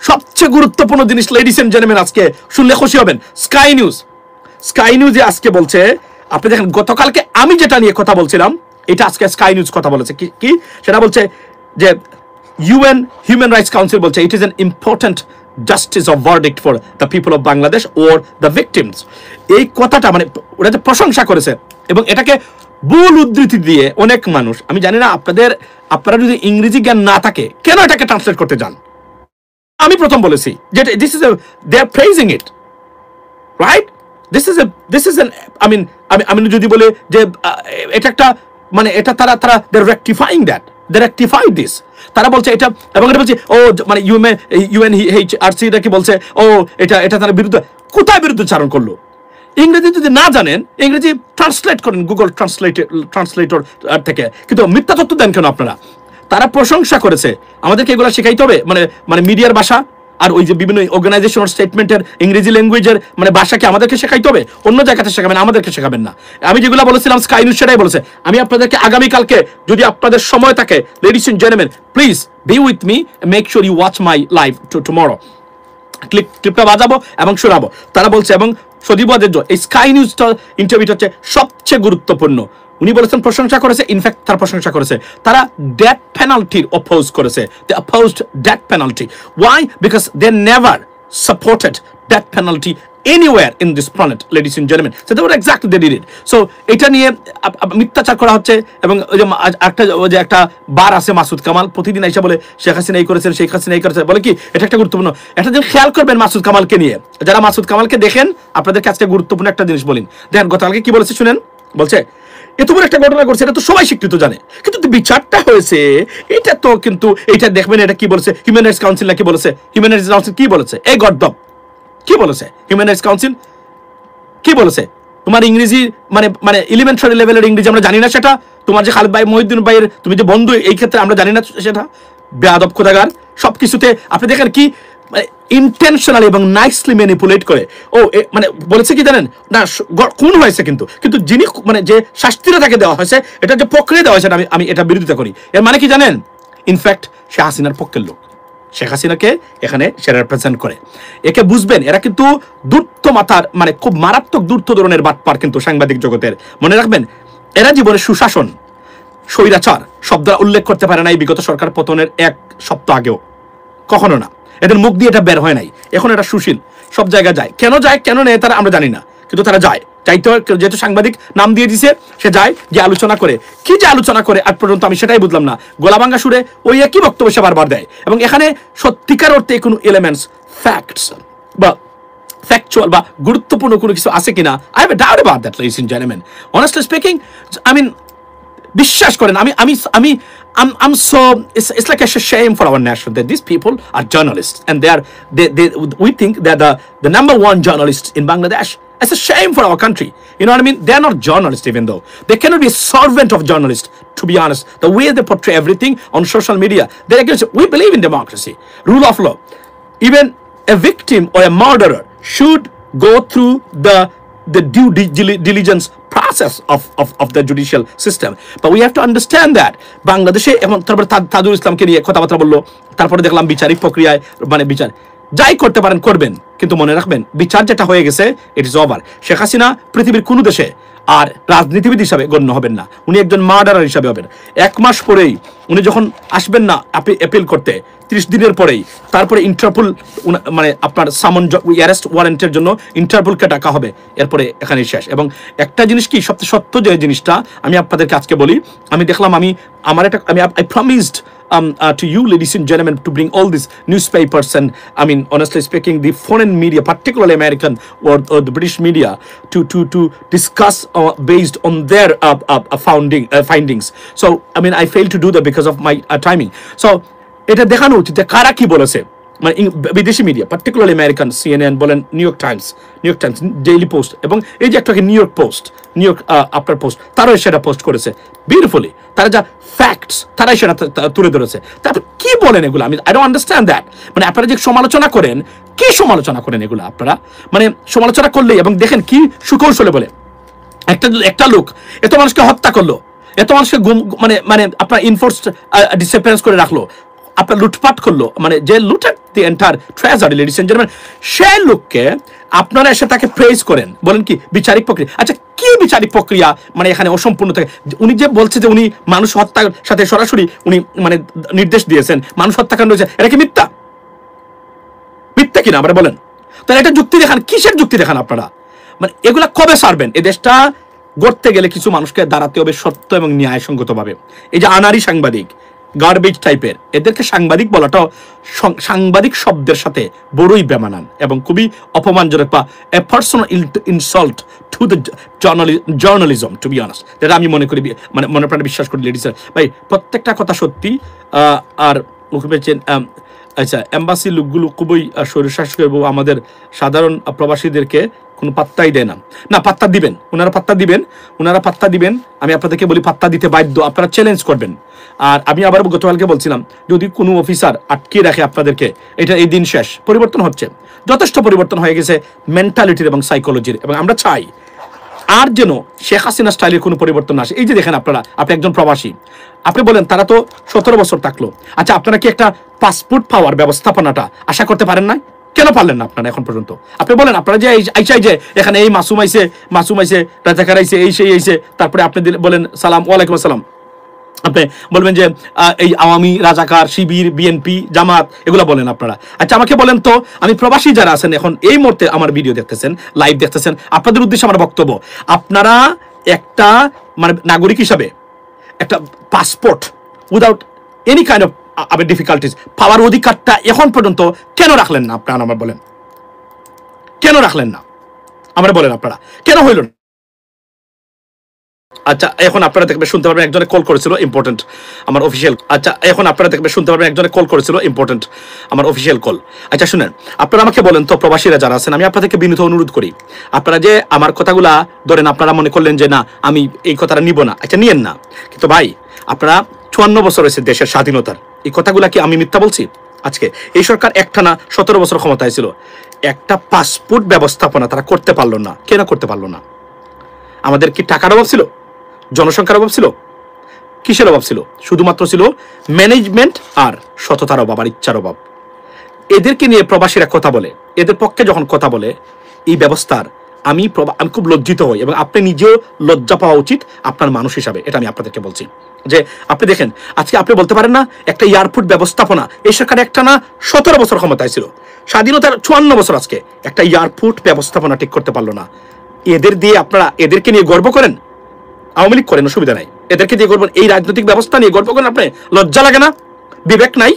Speaker 1: সবচেয়ে গুরুত্বপূর্ণ জিনিস লেডিস এন্ড জেন্টলম্যান, আজকে শুনলে খুশি হবেন। স্কাই নিউজে আজকে বলছে, আপনি দেখেন গতকালকে আমি যেটা নিয়ে কথা বলছিলাম, এটা আজকে স্কাই নিউজ কথা বলেছে কি সেটা বলছে যে UN হিউম্যান রাইটস কাউন্সিল বলছে it is an important justice of verdict for the people of Bangladesh or the victims. এই কথাটা মানে ওরা প্রশংসা করেছে এবং এটাকে ভুল উদ্ধৃতি দিয়ে অনেক মানুষ, আমি জানি না আপনারা যদি ইংরেজি জ্ঞান না থাকে কেন এটাকে ট্রান্সলেট করতে যান। আমি প্রথম বলেছি যে this is they are praising it, right? This is আমি যদি বলে যে এটা একটা মানে এটা তারা they rectifying that, they rectify this. তারা বলছে এটা, এবং এটা বলছে ও মানে UNHRC কি বলছে, ও এটা তারা বিরুদ্ধে, কোথায় বিরুদ্ধচারণ করলো? ইংরেজি যদি না জানেন, ইংরেজি ট্রান্সলেট করেন গুগল ট্রান্সলেটর থেকে, কিন্তু মিথ্যা তথ্য দেন কেন আপনারা? তারা প্রশংসা করেছে, আমাদেরকে এগুলো শেখাইতে হবে, মানে মিডিয়ার ভাষা আর ওই যে বিভিন্ন অর্গানাইজেশন স্টেটমেন্টের ইংরেজি ল্যাঙ্গুয়েজের মানে ভাষাকে আমাদেরকে শেখাইতে হবে, অন্য জায়গাতে শেখাবেন, আমাদেরকে শেখাবেন না। আমি যেগুলো বলেছিলাম স্কাই নিউজ সেটাই বলেছে। আমি আপনাদেরকে আগামীকালকে যদি আপনাদের সময় থাকে, ladies and gentleman, please be with me, make sure you watch my live tomorrow. ক্লিপটা বাজাবো এবং শোনাবো। তারা বলছে, এবং সজীবদের এই স্কাই নিউজটা ইন্টারভিউটা হচ্ছে সবচেয়ে গুরুত্বপূর্ণ। উনি বলেছেন, প্রশংসা করেছে, ইনফ্যাক্ট তারা প্রশংসা করেছে, তারা ডেথ পেনাল্টির অপোজ করেছে। They opposed death penalty. Why? Because they never supported death penalty anywhere in this planet, ladies and gentlemen. So they were exactly they did it. So এটা নিয়ে মিথ্যাচার করা হচ্ছে। এবং ওই যে একটা বার আছে মাসুদ কামাল, প্রতিদিন এসে বলে শেখ হাসিনা এই করেছেন, শেখ হাসিনা এই করেছে, বলে কি এটা একটা গুরুত্বপূর্ণ। এটা যেন খেয়াল করবেন মাসুদ কামালকে নিয়ে, যারা মাসুদ কামালকে দেখেন আপনাদের কাছে গুরুত্বপূর্ণ একটা জিনিস বলেন। দেখেন গতকালকে কি বলেছে শুনেন, বলছে এত বড় একটা ঘটনা করছে, এটা তো সবাই স্বীকৃত জানে, কিন্তু বিচারটা হয়েছে এটা তো, কিন্তু এটা দেখবেন এটা কি বলেছে হিউম্যান রাইটস কাউন্সিল, না কি বলেছে হিউম্যান রাইটস কাউন্সিল, কি বলেছে এই গর্দব, কি বলেছে হিউম্যান রাইটস কাউন্সিল, কি বলেছে? তোমার ইংরেজি মানে এলিমেন্টারি লেভেলের ইংরেজি আমরা জানি না সেটা? তোমার যে খালেদ ভাই মহিউদ্দিন ভাইয়ের তুমি যে বন্ধু, এই ক্ষেত্রে আমরা জানি না সেটা? বেয়াদব খোদাগার। সবকিছুতে আপনি দেখেন কি ইন্টেনশনালি এবং নাইসলি ম্যানিপুলেট করে। ও মানে বলেছে কি জানেন, না খুন হয়েছে, কিন্তু যিনি মানে যে শাস্তিটা তাকে দেওয়া হয়েছে, এটা যে প্রক্রিয়া দেওয়া হয়েছে, আমি এটা বিরোধিতা করি। এর মানে কি জানেন? ইনফ্যাক্ট সে হাসিনার পক্ষের লোক, শেখ হাসিনাকে এখানে সে রিপ্রেজেন্ট করে। একে বুঝবেন, এরা কিন্তু দূর্ত মাথার মানে খুব মারাত্মক দূর্ত ধরনের বাটপার কিন্তু সাংবাদিক জগতের। মনে রাখবেন, এরা জীবনে সুশাসন, স্বৈরাচার শব্দ উল্লেখ করতে পারে নাই বিগত সরকার পতনের 1 সপ্তাহ আগেও, কখনো না। এদের মুখ দিয়ে এটা বের হয় নাই। এখন এটা সুশীল, সব জায়গায় যায়। কেন নেই তারা আমরা জানি না, কিন্তু তারা যায়। চাইতে, যেহেতু সাংবাদিক নাম দিয়ে দিছে, সে যায়, যে আলোচনা করে। কি যে আলোচনা করে আজ পর্যন্ত আমি সেটাই বুঝলাম না। গোলাবাঙ্গা সুরে ওই একই বক্তব্য সে বারবার দেয়, এবং এখানে সত্যিকার অর্থে কোনো এলিমেন্টস, ফ্যাক্টস বা ফ্যাকচুয়াল বা গুরুত্বপূর্ণ কোনো কিছু আছে কিনা, I have a doubt about that, ladies and gentleman. Honestly speaking, I mean বিশ্বাস করেন, I'm so it's like a shame for our nation that these people are journalists, and we think they're the number one journalists in Bangladesh. It's a shame for our country. You know what I mean? They're not journalists, even though they cannot be a servant of journalists, to be honest. The way they portray everything on social media, they're against it. We believe in democracy, rule of law. Even a victim or a murderer should go through the due diligence process of the judicial system. But we have to understand that বাংলাদেশে এখন তারপরে তাজুল ইসলামকে নিয়ে কথাবার্তা বললো, তারপরে দেখলাম বিচারিক প্রক্রিয়ায় মানে বিচার যাই করতে পারেন করবেন, কিন্তু মনে রাখবেন বিচার যেটা হয়ে গেছে it is over. Sheikh Hasina পৃথিবীর কোনো দেশে আর রাজনীতিবিদ হিসাবে গণ্য হবেন না, উনি একজন মার্ডারার হিসাবে হবেন। 1 মাস পরেই উনি যখন আসবেন না অ্যাপিল করতে, 30 দিনের পরেই তারপরে ইন্টারপোল মানে আপনার সামন অ্যারেস্ট ওয়ারেন্টের জন্য ইন্টারপোলকে ডাকা হবে, এরপরে এখানে শেষ। এবং একটা জিনিস কি সবচেয়ে সত্য যে জিনিসটা আমি আপনাদেরকে আজকে বলি, আমি দেখলাম I promised to you, ladies and gentlemen, to bring all these newspapers and, I mean, honestly speaking, the foreign media, particularly American or the British media, to discuss based on their findings. So, I mean, I failed to do that because of my timing. So, এটা দেখানো উচিত যে কারা কি বলেছে, মানে বিদেশি media, particularly American, CNN বলেন, new York Times, daily post, এবং এই যে একটা নিউ ইয়র্ক আপনার পোস্ট, তারাও সেটা পোস্ট করেছে বিউটিফুলি। তারা যা ফ্যাক্টস তারাই সেটা তুলে ধরেছে। তারপর কি বলেন এগুলো, আমি আই ডোন্ট আন্ডারস্ট্যান্ড দ্যাট। মানে আপনারা যে সমালোচনা করেন, কি সমালোচনা করেন এগুলো আপনারা, মানে সমালোচনা করলেই, এবং দেখেন কি সুকৌশলে বলে, একটা লোক এত মানুষকে হত্যা করলো, এত মানুষকে গুম মানে মানে আপনার ইনফোর্সড ডিসঅ্যাপিয়ারেন্স করে রাখলো, আপনার লুটপাট করলো, মানে যে looted the entire treasury, ladies and gentleman, সেই লোককে আপনারা এসে তাকে প্রেজ করেন, বলেন কি বিচারিক প্রক্রিয়া। আচ্ছা কি বিচারিক প্রক্রিয়া মানে এখানে অসম্পূর্ণ থাকে? উনি যে বলছে যে উনি মানুষ হত্যার সাথে সরাসরি উনি মানে নির্দেশ দিয়েছেন, মানুষ হত্যাকাণ্ড হয়েছে, এটা কি মিথ্যা? মিথ্যা কিনা আমরা বলেন? তাহলে এটা যুক্তি দেখান, কিসের যুক্তি দেখান আপনারা? মানে এগুলা কবে সারবেন? এই দেশটা গড়তে গেলে কিছু মানুষকে দাঁড়াতে হবে সত্য এবং ন্যায়সঙ্গতভাবে। এই যে আনারি সাংবাদিক, গার্বেজ টাইপের, এদেরকে সাংবাদিক বলাটাও সাংবাদিক শব্দের সাথে বড়ই বেমানান এবং খুবই অপমানজনক, বা a personal insult to the journalism, to be honest. যেটা আমি মনে করি, মানে মনে প্রাণে বিশ্বাস করি লেডিস ভাই, প্রত্যেকটা কথা সত্যি। আর আচ্ছা, এম্বাসি লোকগুলো খুবই স্বৈরশাসক এবং আমাদের সাধারণ প্রবাসীদেরকে কোনো পাত্তাই দেয় না। না, পাত্তা দিবেন, ওনারা পাত্তা দিবেন, ওনারা পাত্তা দিবেন। আমি আপনাদেরকে বলি পাত্তা দিতে বাধ্য, আপনারা চ্যালেঞ্জ করবেন। আর আমি আবার গতকালকে বলছিলাম, যদি কোনো অফিসার আটকে রাখে আপনাদেরকে, এটা এই দিন শেষ। পরিবর্তন হচ্ছে, যথেষ্ট পরিবর্তন হয়ে গেছে মেন্টালিটির এবং সাইকোলজির, এবং আমরা চাই আর যেন শেখ হাসিনা স্টাইলের কোনো পরিবর্তন না আসে। এই যে দেখেন আপনারা, আপনি একজন প্রবাসী, আপনি বলেন তারা তো 17 বছর থাকলো। আচ্ছা, আপনারা কি একটা পাসপোর্ট পাওয়ার ব্যবস্থাপনাটা আশা করতে পারেন না? কেন পারলেন না আপনারা এখন পর্যন্ত? আপনি বলেন, আপনারা যে আইসাই যে এখানে এই মাসুম আইসে রাজাকার আইসে, এই সেই আইসে, তারপরে আপনি বলেন সালাম, ওয়ালাইকুম আসসালাম, আপনি বলবেন যে এই আওয়ামী, রাজাকার, শিবির, বিএনপি, জামাত, এগুলো বলেন আপনারা। আচ্ছা আমাকে বলেন তো, আমি প্রবাসী যারা আছেন এখন এই মুহূর্তে আমার ভিডিও দেখতেছেন, লাইভ দেখতেছেন, আপনাদের উদ্দেশ্যে আমার বক্তব্য, আপনারা একটা মানে নাগরিক হিসাবে একটা passport without any kind of difficulties পাওয়ার অধিকারটা এখন পর্যন্ত কেন রাখলেন না? আপনারা আমার বলেন, কেন রাখলেন না? আমরা বলেন আপনারা কেন হইল না? আচ্ছা, এখন আপনারা দেখবেন, শুনতে পারবেন একজনে কল করেছিল ইম্পর্টেন্ট আমার অফিসিয়াল। আচ্ছা, এখন আপনারা দেখবেন, শুনতে পারবেন একজনে কল করেছিল ইম্পর্টেন্ট আমার অফিসিয়াল কল। আচ্ছা শুনেন, আপনারা আমাকে বলেন তো, প্রবাসীরা যারা আছেন, আমি আপনাদেরকে বিনীত অনুরোধ করি, আপনারা যে আমার কথাগুলা ধরেন, আপনারা মনে করলেন যে না আমি এই কথাটা নিব না, আচ্ছা নিয়েন না, কিন্তু ভাই আপনারা 54 বছর হয়েছে দেশের স্বাধীনতার, এই কথাগুলা কি আমি মিথ্যা বলছি? আজকে এই সরকার একটানা 17 বছর ক্ষমতায় ছিল, একটা পাসপোর্ট ব্যবস্থাপনা তারা করতে পারলো না। কেন করতে পারলো না? আমাদের কি টাকার অভাব ছিল? জনসংখ্যার অভাব ছিল? কিসের অভাব ছিল? শুধুমাত্র ছিল ম্যানেজমেন্ট আর সততার অভাব আর ইচ্ছার অভাব। এদেরকে নিয়ে প্রবাসীরা কথা বলে, এদের পক্ষে যখন কথা বলে এই ব্যবস্থার, আমি খুব লজ্জিত হই, এবং আপনি নিজেও লজ্জা পাওয়া উচিত আপনার মানুষ হিসাবে। এটা আমি আপনাদেরকে বলছি যে আপনি দেখেন, আজকে আপনি বলতে পারেন না একটা এয়ারপোর্ট ব্যবস্থাপনা, এই সরকার একটা না 17 বছর ক্ষমতায় ছিল, স্বাধীনতার 54 বছর, আজকে একটা এয়ারপোর্ট ব্যবস্থাপনা ঠিক করতে পারলো না। এদের দিয়ে আপনারা এদেরকে নিয়ে গর্ব করেন? আওয়ামী লীগ করেন, অসুবিধা নাই, এদেরকে দিয়ে গর্ব, এই রাজনৈতিক ব্যবস্থা নিয়ে গর্ব করেন আপনি? লজ্জা লাগে না? বিবেক নাই?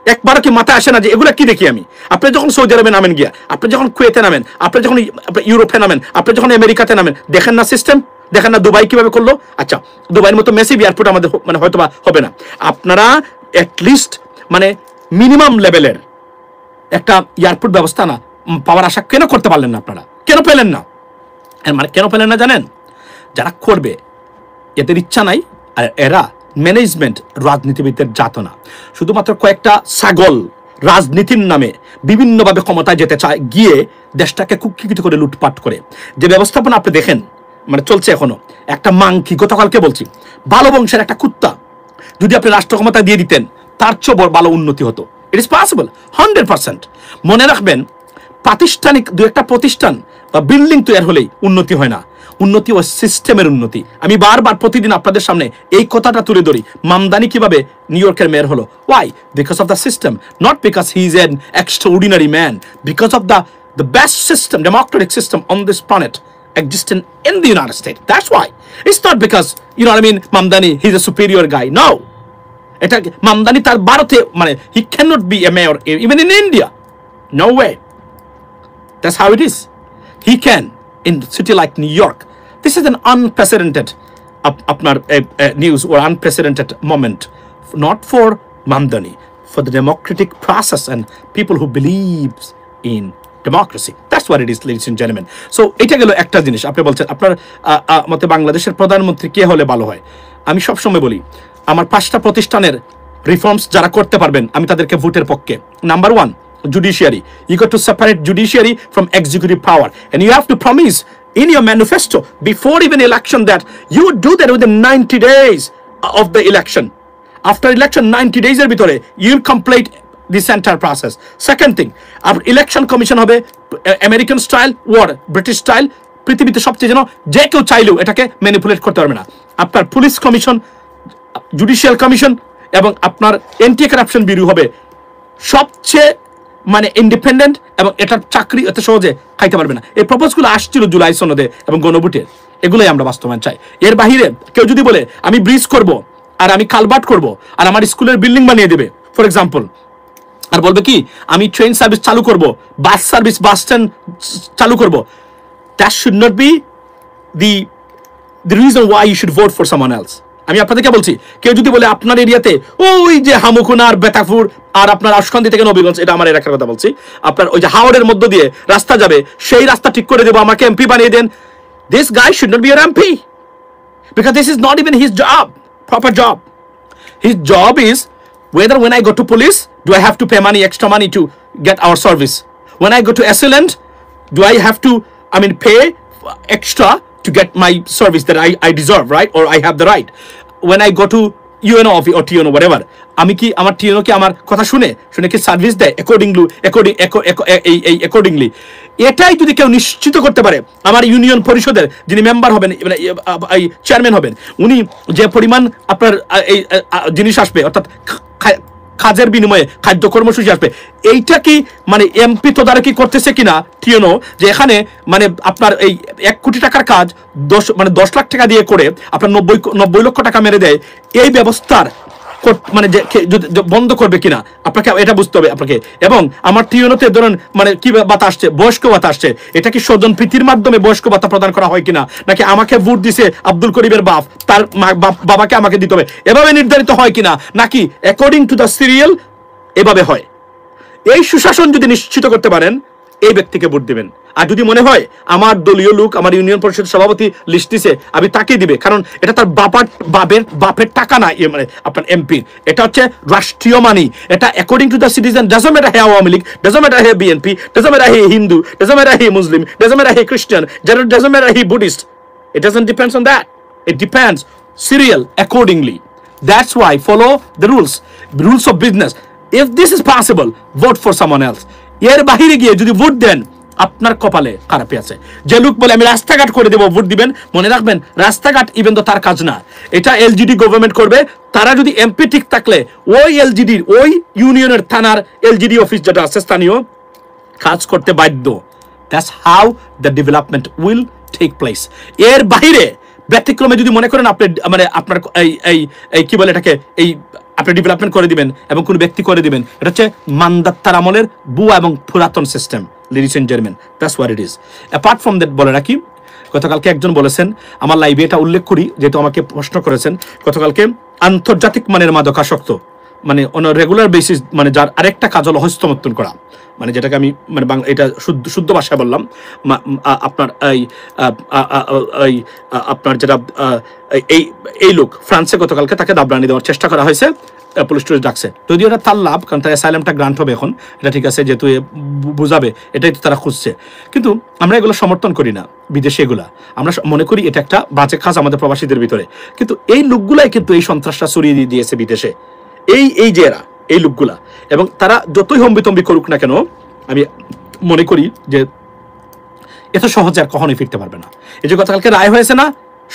Speaker 1: একবারও কি মাথায় আসে না যে এগুলা কি দেখি আমি? আপনি যখন সৌদি আরবে নামেন গিয়া, আপনি যখন কুয়েতে নামেন, আপনি যখন ইউরোপে নামেন, আপনি যখন আমেরিকাতে নামেন, দেখেন না সিস্টেম? দেখেন না দুবাই কিভাবে করলো? আচ্ছা, দুবাইয়ের মতো মেসিভ এয়ারপোর্ট আমাদের মানে হয়তো বা হবে না। আপনারা অ্যাটলিস্ট মানে মিনিমাম লেভেলের একটা এয়ারপোর্ট ব্যবস্থা না পাওয়ার আশা কেন করতে পারলেন না? আপনারা কেন পেলেন না? মানে কেন পেলেন না জানেন? যারা করবে এদের ইচ্ছা নাই, আর এরা ম্যানেজমেন্ট রাজনীতিবিদদের জাত না, শুধুমাত্র কয়েকটা ছাগল রাজনীতির নামে বিভিন্নভাবে ক্ষমতায় যেতে চায়, গিয়ে দেশটাকে কুক্ষিগত করে লুটপাট করে। যে ব্যবস্থাপনা আপনি দেখেন মানে চলছে এখনো, একটা মাংকি, গতকালকে বলছি, ভালো বংশের একটা কুত্তা যদি আপনি রাষ্ট্র ক্ষমতা দিয়ে দিতেন, তার চেয়ে ভালো উন্নতি হতো। It is possible 100%। মনে রাখবেন, প্রাতিষ্ঠানিক দু একটা প্রতিষ্ঠান বা বিল্ডিং তৈরি হলেই উন্নতি হয় না, উন্নতি ও সিস্টেমের উন্নতি। আমি বারবার প্রতিদিন আপনাদের সামনে এই কথাটা তুলে ধরি। মামদানি কিভাবে নিউ ইয়র্কের মেয়র হলো? Why? Because of the system, not because he is an extraordinary man, because of the best system, democratic system on this planet existing in the United States. That's why. It's not because, you know what I mean, Mamdani, he's a superior guy. No. এটা মামদানি তার ভারতে মানে he cannot be a mayor even in India. No way. That's how it is. He can in a city like New York. This is an unprecedented আপনার news or unprecedented moment, not for Mamdani, for the democratic process and people who believes in democracy. That's what it is, ladies and gentlemen. So এটা গেল একটা জিনিস। আপনি বলছেন আপনার মতে বাংলাদেশের প্রধানমন্ত্রী কে হলে ভালো হয়? আমি সব সময় বলি, আমার 5টা প্রতিষ্ঠানের রিফর্মস যারা করতে পারবেন আমি তাদেরকে ভোটের পক্ষে। Number 1, judiciary. You got to separate judiciary from executive power, and you have to promise in your manifesto before even election that you would do that within 90 days of the election. After election 90 days এর ভিতরে you'll complete this entire process. Second thing, our election commission হবে American style or British style, পৃথিবীতে সবচেয়ে যেন যে কেউ চাইলেও এটাকে ম্যানিপুলেট করতে পারবে না। আপনার পুলিশ কমিশন, জুডিশিয়াল কমিশন এবং আপনার এন্টি কারাপশন ব্যুরো হবে সবচেয়ে মানে ইন্ডিপেন্ডেন্ট, এবং এটার চাকরি এত সহজে খাইতে পারবে না। এই প্রপোজগুলো আসছিল জুলাই সনদে এবং গণভোটের, এগুলোই আমরা বাস্তবায়ন চাই। এর বাহিরে কেউ যদি বলে আমি ব্রিজ করব আর আমি কালভার্ট করব আর আমার স্কুলের বিল্ডিং বানিয়ে দেবে ফর এক্সাম্পল, আর বলবে কি আমি ট্রেন সার্ভিস চালু করব, বাস সার্ভিস, বাস স্ট্যান্ড চালু করব, that should not be the reason why you should vote for someone else. আমি আপনাদেরকে বলছি, কেউ যদি বলে আপনার এরিয়াতে ওই যে হামুকুনা আর বেতাপুর আর আপনার আশকান্দি থেকে নবীগঞ্জ, এটা আমার এলাকার কথা বলছি, আপনার ওই যে হাওড়ের মধ্য দিয়ে রাস্তা যাবে, সেই রাস্তা ঠিক করে দেবো, আমাকে এমপি বানিয়ে দেন, this guy should not be an MP because this is not even his job, proper job. His job is whether when I go to police, do I have to pay extra money to get our service? When I go to assailant, do I have to pay extra to get my service that I deserve, right? Or I have the right. When I go to UNO or TNO, whatever, আমি কি আমার TNO কি আমার কথা শুনে কি service দেয় accordingly? এটাই যদি কেউ নিশ্চিত করতে পারে, আমার ইউনিয়ন পরিষদের যিনি মেম্বার হবেন, এই চেয়ারম্যান হবেন, উনি যে পরিমাণ আপনার এই জিনিস আসবে, অর্থাৎ কাজের বিনিময়ে খাদ্য কর্মসূচি আসবে, এইটা কি এমপি তদারকি করতেছে কিনা টিএনও, যে এখানে আপনার এই 1 কোটি টাকার কাজ 10 লাখ টাকা দিয়ে করে আপনার 90 লক্ষ টাকা মেরে দেয়, এই ব্যবস্থার বন্ধ করবে কিনা আপনাকে এটা বুঝতে হবে আপনাকে। এবং আমার টিএনওতে ধরুন কি ভাতা আসছে, বয়স্ক ভাতা আসছে, এটা কি স্বজন প্রীতির মাধ্যমে বয়স্ক ভাতা প্রদান করা হয় কিনা, নাকি আমাকে ভোট দিছে আব্দুল করিমের বাপ, তার বাবাকে আমাকে দিতে হবে, এভাবে নির্ধারিত হয় কিনা, নাকি অ্যাকর্ডিং টু দ্য সিরিয়াল এভাবে হয়? এই সুশাসন যদি নিশ্চিত করতে পারেন, এই ব্যক্তিকে ভোট দিবেন। আর যদি মনে হয় আমার দলীয় লোক, আমার ইউনিয়ন পরিষদ সভাপতি লিস্ট দিছে, আমি তাকে দিবে, কারণ এটা তার বাপের টাকা না, আপনার এমপি, এটা হচ্ছে রাষ্ট্রীয় মানি, এটা according to the citizen, doesn't matter he Awami League, doesn't matter he BNP, doesn't matter he Hindu, doesn't matter he Muslim, doesn't matter he Christian, doesn't matter he Buddhist, it doesn't depends on that, it depends serial accordingly. That's why follow the rules of business. If this is possible, vote for someone else. এর বাহিরে গিয়ে যদি vote দেন, আপনার কপালে খারাপই আছে। যে লোক বলে আমি রাস্তাঘাট করে দেবো, ভোট দিবেন, মনে রাখবেন রাস্তাঘাট ইভেন তো তার কাজ না, এটা এলজিডি গভর্নমেন্ট করবে। তারা যদি এমপি ঠিক থাকলে ওই এলজিডির, ওই ইউনিয়নের থানার এলজিডি অফিস যেটা আছে স্থানীয়, কাজ করতে বাধ্য। That's how the development will take place. এর বাহিরে ব্যতিক্রমে যদি মনে করেন আপনি আপনার এই কি বলে এটাকে, এই আপনি ডেভেলপমেন্ট করে দিবেন এবং কোন ব্যক্তি করে দিবেন, এটা হচ্ছে মান্দাত্তার আমলের বুয়া এবং পুরাতন system. Ladies and gentleman, that's what it is. Apart from that বলে রাখি, গতকালকে একজন বলেছেন, আমার লাইভে এটা উল্লেখ করি যেহেতু আমাকে প্রশ্ন করেছেন, গতকালকে আন্তর্জাতিক মানের মাদকাসক্ত অন রেগুলার বেসিস যার আরেকটা কাজ হলো হস্তমৈথুন করা, যেটাকে আমি বাংলা এটা শুদ্ধ ভাষায় বললাম, আপনার আপনার যেটা এই লোক ফ্রান্সে গতকালকে তাকে দাবরানি দেওয়ার চেষ্টা করা হয়েছে, পুলিশ টুলিশ ডাকছে, যদিও এটা তার লাভ, কারণ তার অ্যাসাইলামটা গ্রান্ট হবে এখন, এটা ঠিক আছে, যেহেতু বুঝাবে, এটাই তো তারা খুঁজছে। কিন্তু আমরা এগুলো সমর্থন করি না, বিদেশে এগুলা আমরা মনে করি এটা একটা বাজে কাজ আমাদের প্রবাসীদের ভিতরে, কিন্তু এই লোকগুলাই কিন্তু এই সন্ত্রাসটা ছড়িয়ে দিয়েছে বিদেশে, এই যে এরা, এই লোকগুলা, এবং তারা যতই হম্বিতম্বি করুক না কেন, আমি মনে করি যে এত সহজে আর কখনোই ফিরতে পারবে না। এই যে গতকালকে রায় হয়েছে না,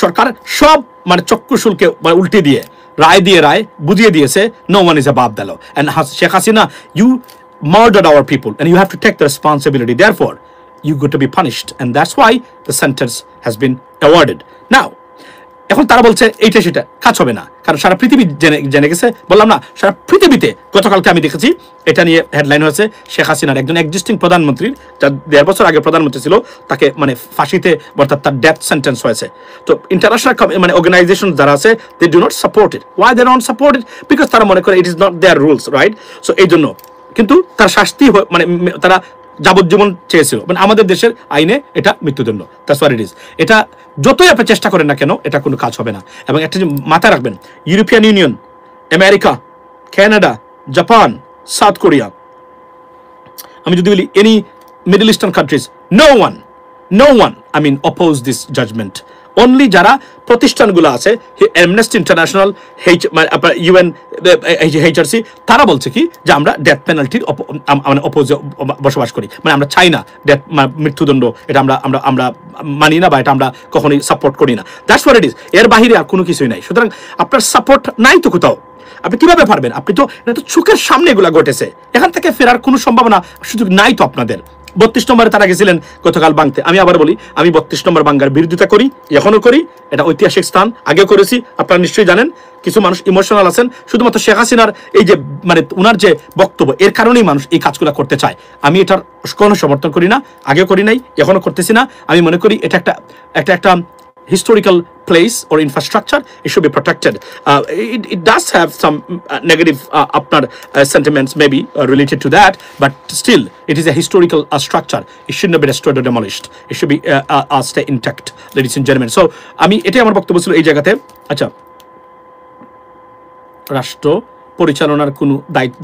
Speaker 1: সরকার সব চক্ষু শুল্কে উল্টে দিয়ে রায় বুঝিয়ে দিয়েছে, no one is above the law, and Sheikh Hasina, you murdered our people and you have to take the responsibility, therefore you got to be punished, and that's why the sentence has been awarded. Now এখন তারা বলছে এইটা সেটা কাজ হবে না, কারণ সারা পৃথিবী জেনে গেছে, বললাম না, সারা পৃথিবীতে গতকালকে আমি দেখেছি এটা নিয়ে হেডলাইন হয়েছে, শেখ হাসিনার একজন এক্সিস্টিং প্রধানমন্ত্রীর, যার 1.5 বছর আগে প্রধানমন্ত্রী ছিল, তাকে ফাঁসিতে, অর্থাৎ তার ডেথ সেন্টেন্স হয়েছে। তো ইন্টারন্যাশনাল অর্গানাইজেশন যারা আছে, they do not support it. Why they don't support it? Because তারা মনে করে it is not their rules, right? So এই জন্য কিন্তু তার শাস্তি তারা যাবজ্জীবন চেয়েছিল, আমাদের দেশের আইনে এটা মৃত্যুদণ্ড। That's what it is. এটা যতই আপনি চেষ্টা করেন না কেন, এটা কোনো কাজ হবে না। এবং একটা যে মাথায় রাখবেন, European Union, America, Canada, Japan, South Korea, আমি যদি বলি any Middle Eastern countries, no one no one oppose this judgement. Only যারা প্রতিষ্ঠানগুলো আছে, অ্যামনেস্টি ইন্টারন্যাশনাল, ইউএন, HRC, তারা বলছে কি যে আমরা ডেথ পেনাল্টির অপোজে বসবাস করি, আমরা চাই না ডেথ, মৃত্যুদণ্ড, এটা আমরা মানি না, বা এটা আমরা কখনোই সাপোর্ট করি না। That's what it is. এর বাহিরে আর কোনো কিছুই নাই। সুতরাং আপনার সাপোর্ট নাই তো কোথাও, আপনি কিভাবে পারবেন? আপনি তো চোখের সামনে এগুলা ঘটেছে, এখান থেকে ফেরার কোনো সম্ভাবনা সুযোগ নাই তো আপনাদের। 32 নম্বরে তারা গেছিলেন গতকাল ভাঙতে। আমি আবার বলি, আমি 32 নম্বর ভাঙ্গার বিরোধিতা করি, এখনো করি। এটা ঐতিহাসিক স্থান, আগেও করেছি, আপনারা নিশ্চয়ই জানেন। কিছু মানুষ ইমোশনাল আছেন, শুধুমাত্র শেখ হাসিনার এই যে উনার যে বক্তব্য, এর কারণেই মানুষ এই কাজগুলো করতে চায়। আমি এটার কোনো সমর্থন করি না, আগেও করি নাই, এখনো করতেছি না। আমি মনে করি এটা একটা historical place or infrastructure. It should be protected. It does have some negative sentiments maybe related to that, but still it is a historical structure. It should not be destroyed or demolished. It should be stay intact, ladies and gentlemen. So আমি এটাই আমার বক্তব্য ছিল এই জায়গাতে। আচ্ছা, রাষ্ট্র পরিচালনার কোনো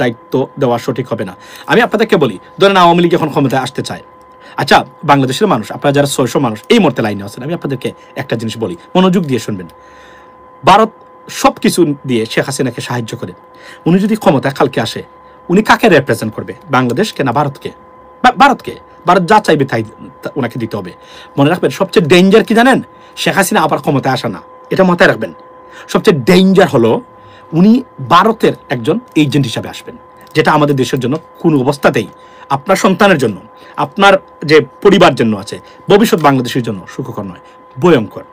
Speaker 1: দায়িত্ব দেওয়া সঠিক হবে না। আমি আপনাদেরকে বলি, ধরেন আওয়ামী লীগ এখন ক্ষমতায় আসতে চায়। আচ্ছা, বাংলাদেশের মানুষ, আপনারা যারা 600 মানুষ এই মুহূর্তে লাইনে আছেন, আমি আপনাদেরকে একটা জিনিস বলি, মনোযোগ দিয়ে শুনবেন। ভারত সব কিছু দিয়ে শেখ হাসিনাকে সাহায্য করে। উনি যদি ক্ষমতায় কালকে আসে, উনি কাকে রিপ্রেজেন্ট করবে? বাংলাদেশকে না ভারতকে? ভারতকে। ভারত যা চাইবে তাই ওনাকে দিতে হবে। মনে রাখবেন, সবচেয়ে ডেঞ্জার কি জানেন? শেখ হাসিনা আবার ক্ষমতায় আসা না, এটা মাথায় রাখবেন। সবচেয়ে ডেঞ্জার হলো উনি ভারতের একজন এজেন্ট হিসাবে আসবেন, যেটা আমাদের দেশের জন্য কোনো অবস্থাতেই, আপনার সন্তানের জন্য, আপনার যে পরিবার জন্য আছে, ভবিষ্যৎ বাংলাদেশের জন্য সুখকর নয়, ভয়ঙ্কর।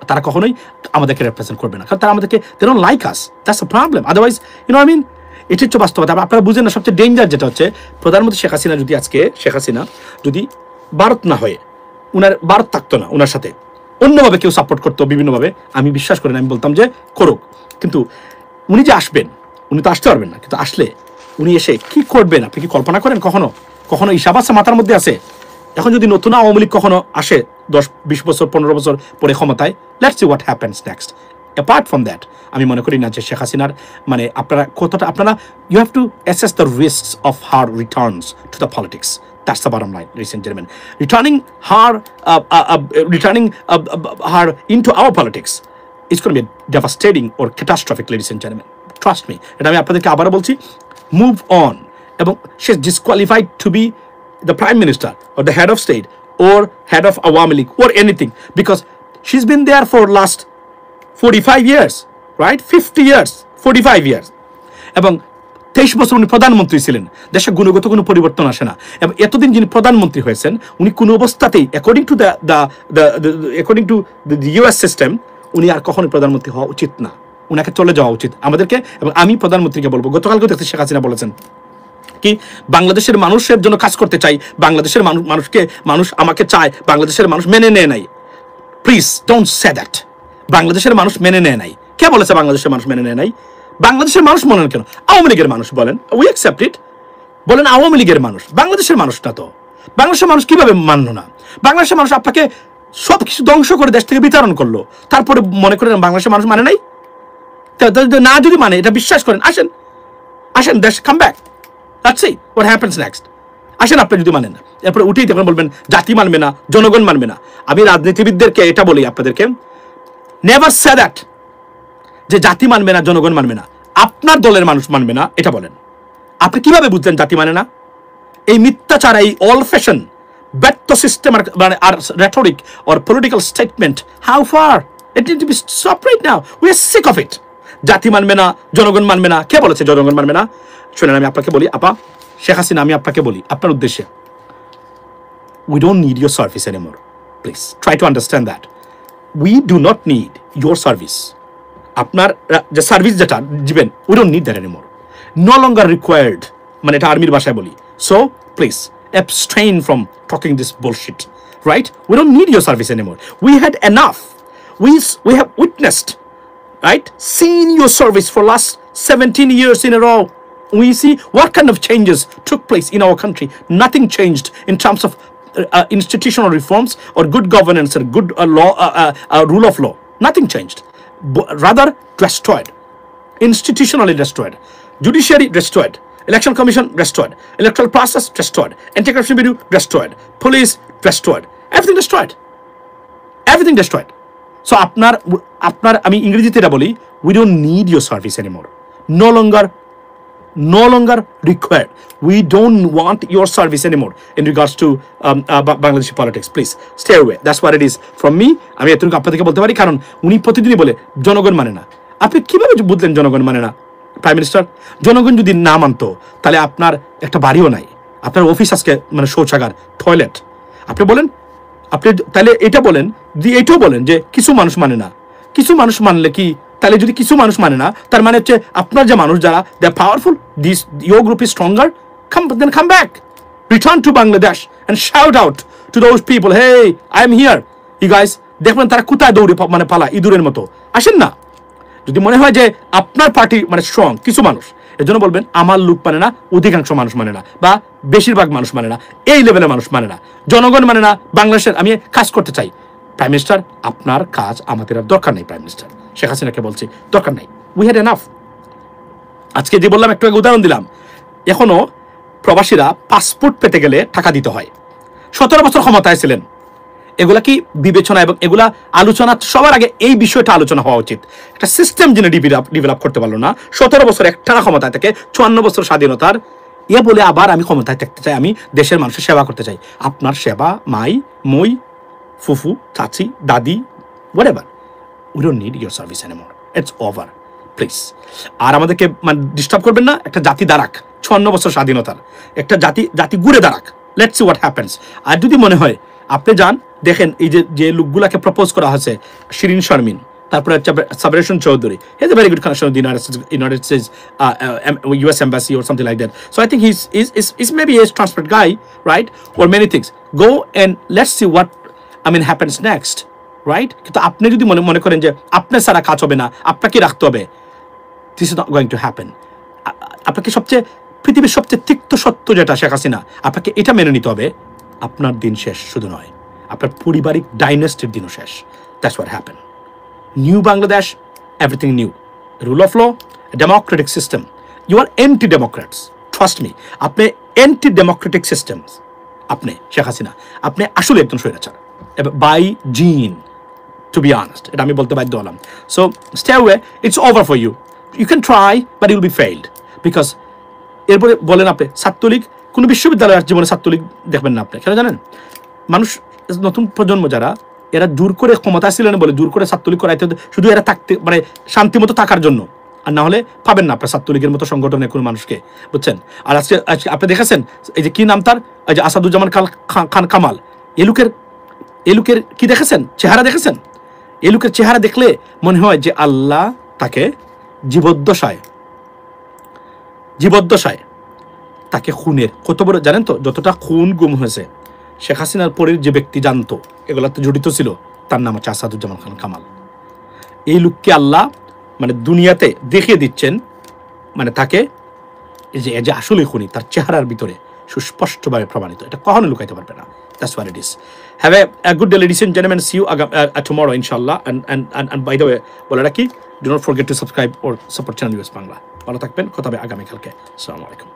Speaker 1: তারা কখনোই আমাদেরকে রিপ্রেজেন্ট করবে না, কারণ তারা আমাদেরকে, they don't like us. That's a problem. Otherwise এটা হচ্ছে বাস্তবতা। আপনারা বুঝেন না, সবচেয়ে ডেঞ্জার যেটা হচ্ছে, প্রধানমন্ত্রী শেখ হাসিনা যদি আজকে, শেখ হাসিনা যদি ভারত না হয়ে, ভারত থাকতো না, ওনার সাথে অন্যভাবে কেউ সাপোর্ট করতো বিভিন্নভাবে, আমি বিশ্বাস করি না, আমি বলতাম যে করুক। কিন্তু উনি যে আসবেন, উনি তো আসতে পারবেন না, কিন্তু আসলে উনি এসে কি করবেন আপনি কি কল্পনা করেন? কখনো হিসাব আছে মাথার মধ্যে আছে? এখন যদি নতুন আওয়ামী লীগ কখনো আসে 10-20 বছর 15 বছর পরে ক্ষমতায়, let's see what happens next. Apart from that, আমি মনে করি না যে শেখ হাসিনার আপনারা you have to assess the risks of her returns to the politics. That's the bottom line, ladies and gentlemen. Returning her into our politics, it's going to be devastating or catastrophic, ladies and gentlemen. Trust me. And আমি আপনাদেরকে আবারও বলছি, move on. এবং she is disqualified to be the prime minister or the head of state or head of Awami League or anything, because she's been there for last 45 years, right? 50 years, 45 years. এবং 23 বছর উনি প্রধানমন্ত্রী ছিলেন। দেশে গুণগত কোনো পরিবর্তন আসে না। এবং এতদিন যিনি প্রধানমন্ত্রী হয়েছেন, উনি কোনো অবস্থাতেই according to the US system, উনি আর কখনোই প্রধানমন্ত্রী হওয়া উচিত না। উনাকে চলে যাওয়া উচিত আমাদেরকে। এবং আমি প্রধানমন্ত্রীকে বলবো, গতকালকে দেখতে শেখ হাসিনা বলেছেন কি, বাংলাদেশের মানুষের জন্য কাজ করতে চাই, বাংলাদেশের মানুষ আমাকে চায়, বাংলাদেশের মানুষ মেনে নেয় নাই। Please don't say that. বাংলাদেশের মানুষ মেনে নেয় নাই। কে বলেছে বাংলাদেশের মানুষ মেনে নেয় নাই? বাংলাদেশের মানুষ বলেন কেন? আওয়ামী লীগের মানুষ বলেন, উই অ্যাকসেপ্ট ইট। বলেন আওয়ামী লীগের মানুষ, বাংলাদেশের মানুষটা তো। বাংলাদেশের মানুষ কিভাবে মানল না? বাংলাদেশের মানুষ আপনাকে সব কিছু ধ্বংস করে দেশ থেকে বিতরণ করলো, তারপরে মনে করেন বাংলাদেশের মানুষ মানে নাই? না যদি মানে, এটা বিশ্বাস করেন, আসেন দেশ, come back, let's see what happens next. আসেন, আপনি যদি মানেন না, এরপরে উঠেই তখন বলবেন জাতি মানবে না, জনগণ মানবে না। আমি রাজনীতিবিদদেরকে এটা বলি আপনাদেরকে, নেভার সে দ্যাট, যে জাতি মানবে না, জনগণ মানবে না, আপনার দলের মানুষ মানবে না, এটা বলেন। আপনি কিভাবে বুঝলেন জাতি মানে না? এই মিথ্যাচার, এই অল ফ্যাশন ব্যর্থ সিস্টেম আর rhetoric or political statement, how far it need to be stop right now. We are sick of it. জাতি মানবে না, জনগণ মানবে না, কে বলেছে জনগণ মানবে না? শুনেন, আমি আপনাকে বলি, আপা শেখ হাসিনা, আমি আপনাকে বলি আপনার উদ্দেশ্যে, we don't need your service anymore. Please try to understand that. We do not need your service. আপনার যে সার্ভিস যেটা দিবেন, we don't need that anymore. No longer required, মানে এটা আর্মির ভাষায় বলি। So please abstain from talking this bullshit, right? We don't need your service anymore. We had enough. We have witnessed, right, seen your service for last 17 years in a row. We see what kind of changes took place in our country. Nothing changed in terms of institutional reforms or good governance or good rule of law. Nothing changed. Rather destroyed, institutionally destroyed, judiciary destroyed, Election Commission destroyed, electoral process destroyed, Anti-Corruption Bureau destroyed, police destroyed, everything destroyed. Everything destroyed. So আপনার আমি ইংরেজিতে এটা বলি, we don't need your service anymore. No longer required. We don't want your service anymore in regards to Bangladeshi politics. Please stay away. That's what it is from me. আমি এতটুকু আপনাদেরকে বলতে পারি, কারণ উনি প্রতিদিনই বলে জনগণ মানে না। আপনি কিভাবে বুঝলেন জনগণ মানে না? প্রাইম মিনিস্টার, জনগণ যদি না মানতো তাহলে আপনার একটা বাড়িও নাই, আপনার অফিস আজকে মানে শৌচাগার, টয়লেট। আপনি বলেন, আপনি তাহলে এটা বলেন, এটাও বলেন যে কিছু মানুষ মানে না। কিছু মানুষ মানলে কি, তাহলে যদি কিছু মানুষ মানে না, তার মানে হচ্ছে আপনার যে মানুষ যারা they are powerful, this your group is stronger, come back, return to Bangladesh and shout out to those people, hey I am here, you guys. দেখবেন তারা কোথায় দৌড়ে মানে পালা, ইঁদুরের মতো। আসেন না। যদি মনে হয় যে আপনার পার্টি মানে স্ট্রং, কিছু মানুষ, এর জন্য বলবেন আমার লোক মানে না, অধিকাংশ মানুষ মানে না, বা বেশিরভাগ মানুষ মানে না, এই লেভেলের মানুষ মানে না, জনগণ মানে না। বাংলাদেশের আমি কাজ করতে চাই। প্রাইম মিনিস্টার, আপনার কাজ আমাদের আর দরকার নেই। প্রাইম মিনিস্টার শেখ হাসিনাকে বলছি, দরকার নাই, উই হ্যাড এনাফ। আজকে যে বললাম, একটু আগে উদাহরণ দিলাম, এখনো প্রবাসীরা পাসপোর্ট পেতে গেলে টাকা দিতে হয়। 17 বছর ক্ষমতায় ছিলেন। এগুলা কি বিবেচনা এবং এগুলা আলোচনা, সবার আগে এই বিষয়টা আলোচনা হওয়া উচিত। একটা সিস্টেম যিনি ডেভেলপ করতে পারলো না, 17 বছর একটানা ক্ষমতায় থেকে, 54 বছর স্বাধীনতার, এ বলে আবার আমি ক্ষমতায় থাকতে চাই, আমি দেশের মানুষের সেবা করতে চাই। আপনার সেবা মাই, মই, ফুফু, চাচি, দাদি, whatever, we don't need your service anymore, it's over, please. আর আমাদেরকে মানে ডিস্টার্ব করবেন না। একটা জাতি দাঁড়াক, 54 বছর স্বাধীনতার একটা জাতি ঘুরে দাঁড়াক, লেটস সি হোয়াট হ্যাপেন্স। আর যদি মনে হয়, আপনি যান দেখেন, এই যে লোকগুলাকে প্রপোজ করা হয়েছে, শিরিন শারমিন, তারপরে সাবরেশন Chowdhury, he is a very good connection with United States US embassy or something like that. So I think he's maybe a transparent guy, right, or many things. Go and let's see what happens next, right? কিন্তু আপনি যদি মনে করেন যে আপনি সারা কাজ হবে না, আপনাকে রাখতে হবে, this is not going to happen. আপনাকে পৃথিবীর সবচেয়ে তিক্ত সত্য যেটা শেখ হাসিনা, আপনাকে এটা মেনে নিতে হবে, আপনার দিন শেষ শুধু নয়, আপনার পারিবারিক ডাইনেস্টির দিনও শেষ। That's what happened. New Bangladesh, everything new. Rule of law, a democratic system. You are anti-democrats. Trust me. আপনি anti-democratic systems. আপনি শেখ হাসিনা, আপনি আসলে একজন স্বৈরাচার by gene, to be honest. এটা আমি বলতে বাধ্য হলাম। So stay away. It's over for you. You can try, but you will be failed. Because এরপরে বলেন আপনি ছাত্রলীগ, কোনো বিশ্ববিদ্যালয়ের জীবনে ছাত্রলীগ দেখবেন না আপনি। কেন জানেন? মানুষ, নতুন প্রজন্ম যারা, এরা জোর করে ক্ষমতা ছিলেন বলে জোর করে ছাত্রলীগ করাইতে, শুধু এরা থাকতে মানে শান্তি মতো থাকার জন্য, আর না হলে পাবেন না আপনার ছাত্রলীগের মতো সংগঠনের কোনো মানুষকে, বুঝছেন? আর আজকে আপনি দেখেছেন, এই যে কি নাম তার, এই যে আসাদুজ্জামান খান কামাল, এই লোকের কি দেখেছেন, চেহারা দেখেছেন? এই লোকের চেহারা দেখলে মনে হয় যে আল্লাহ তাকে জীবদ্দশায় তাকে খুনের, কত বড় জানেন তো, যতটা খুন গুম হয়েছে শেখ হাসিনার পরের যে ব্যক্তি জানতো, এগুলাতে জড়িত ছিল, তার নাম হচ্ছে আসাদুজ্জামান খান কামাল। এই লোককে আল্লাহ মানে দুনিয়াতে দেখিয়ে দিচ্ছেন, মানে তাকে যে আসলে খুনি, তার চেহারার ভিতরে সুস্পষ্টভাবে প্রমাণিত, এটা কখনো লুকাইতে পারবে না। That's what it is. Have a good day, ladies and gentlemen. See you tomorrow, inshallah. And by the way, বলে রাখি, do not forget to subscribe or support channel US Bangla. ভালো থাকবেন, কথা হবে আগামীকালকে। আসসালামু আলাইকুম।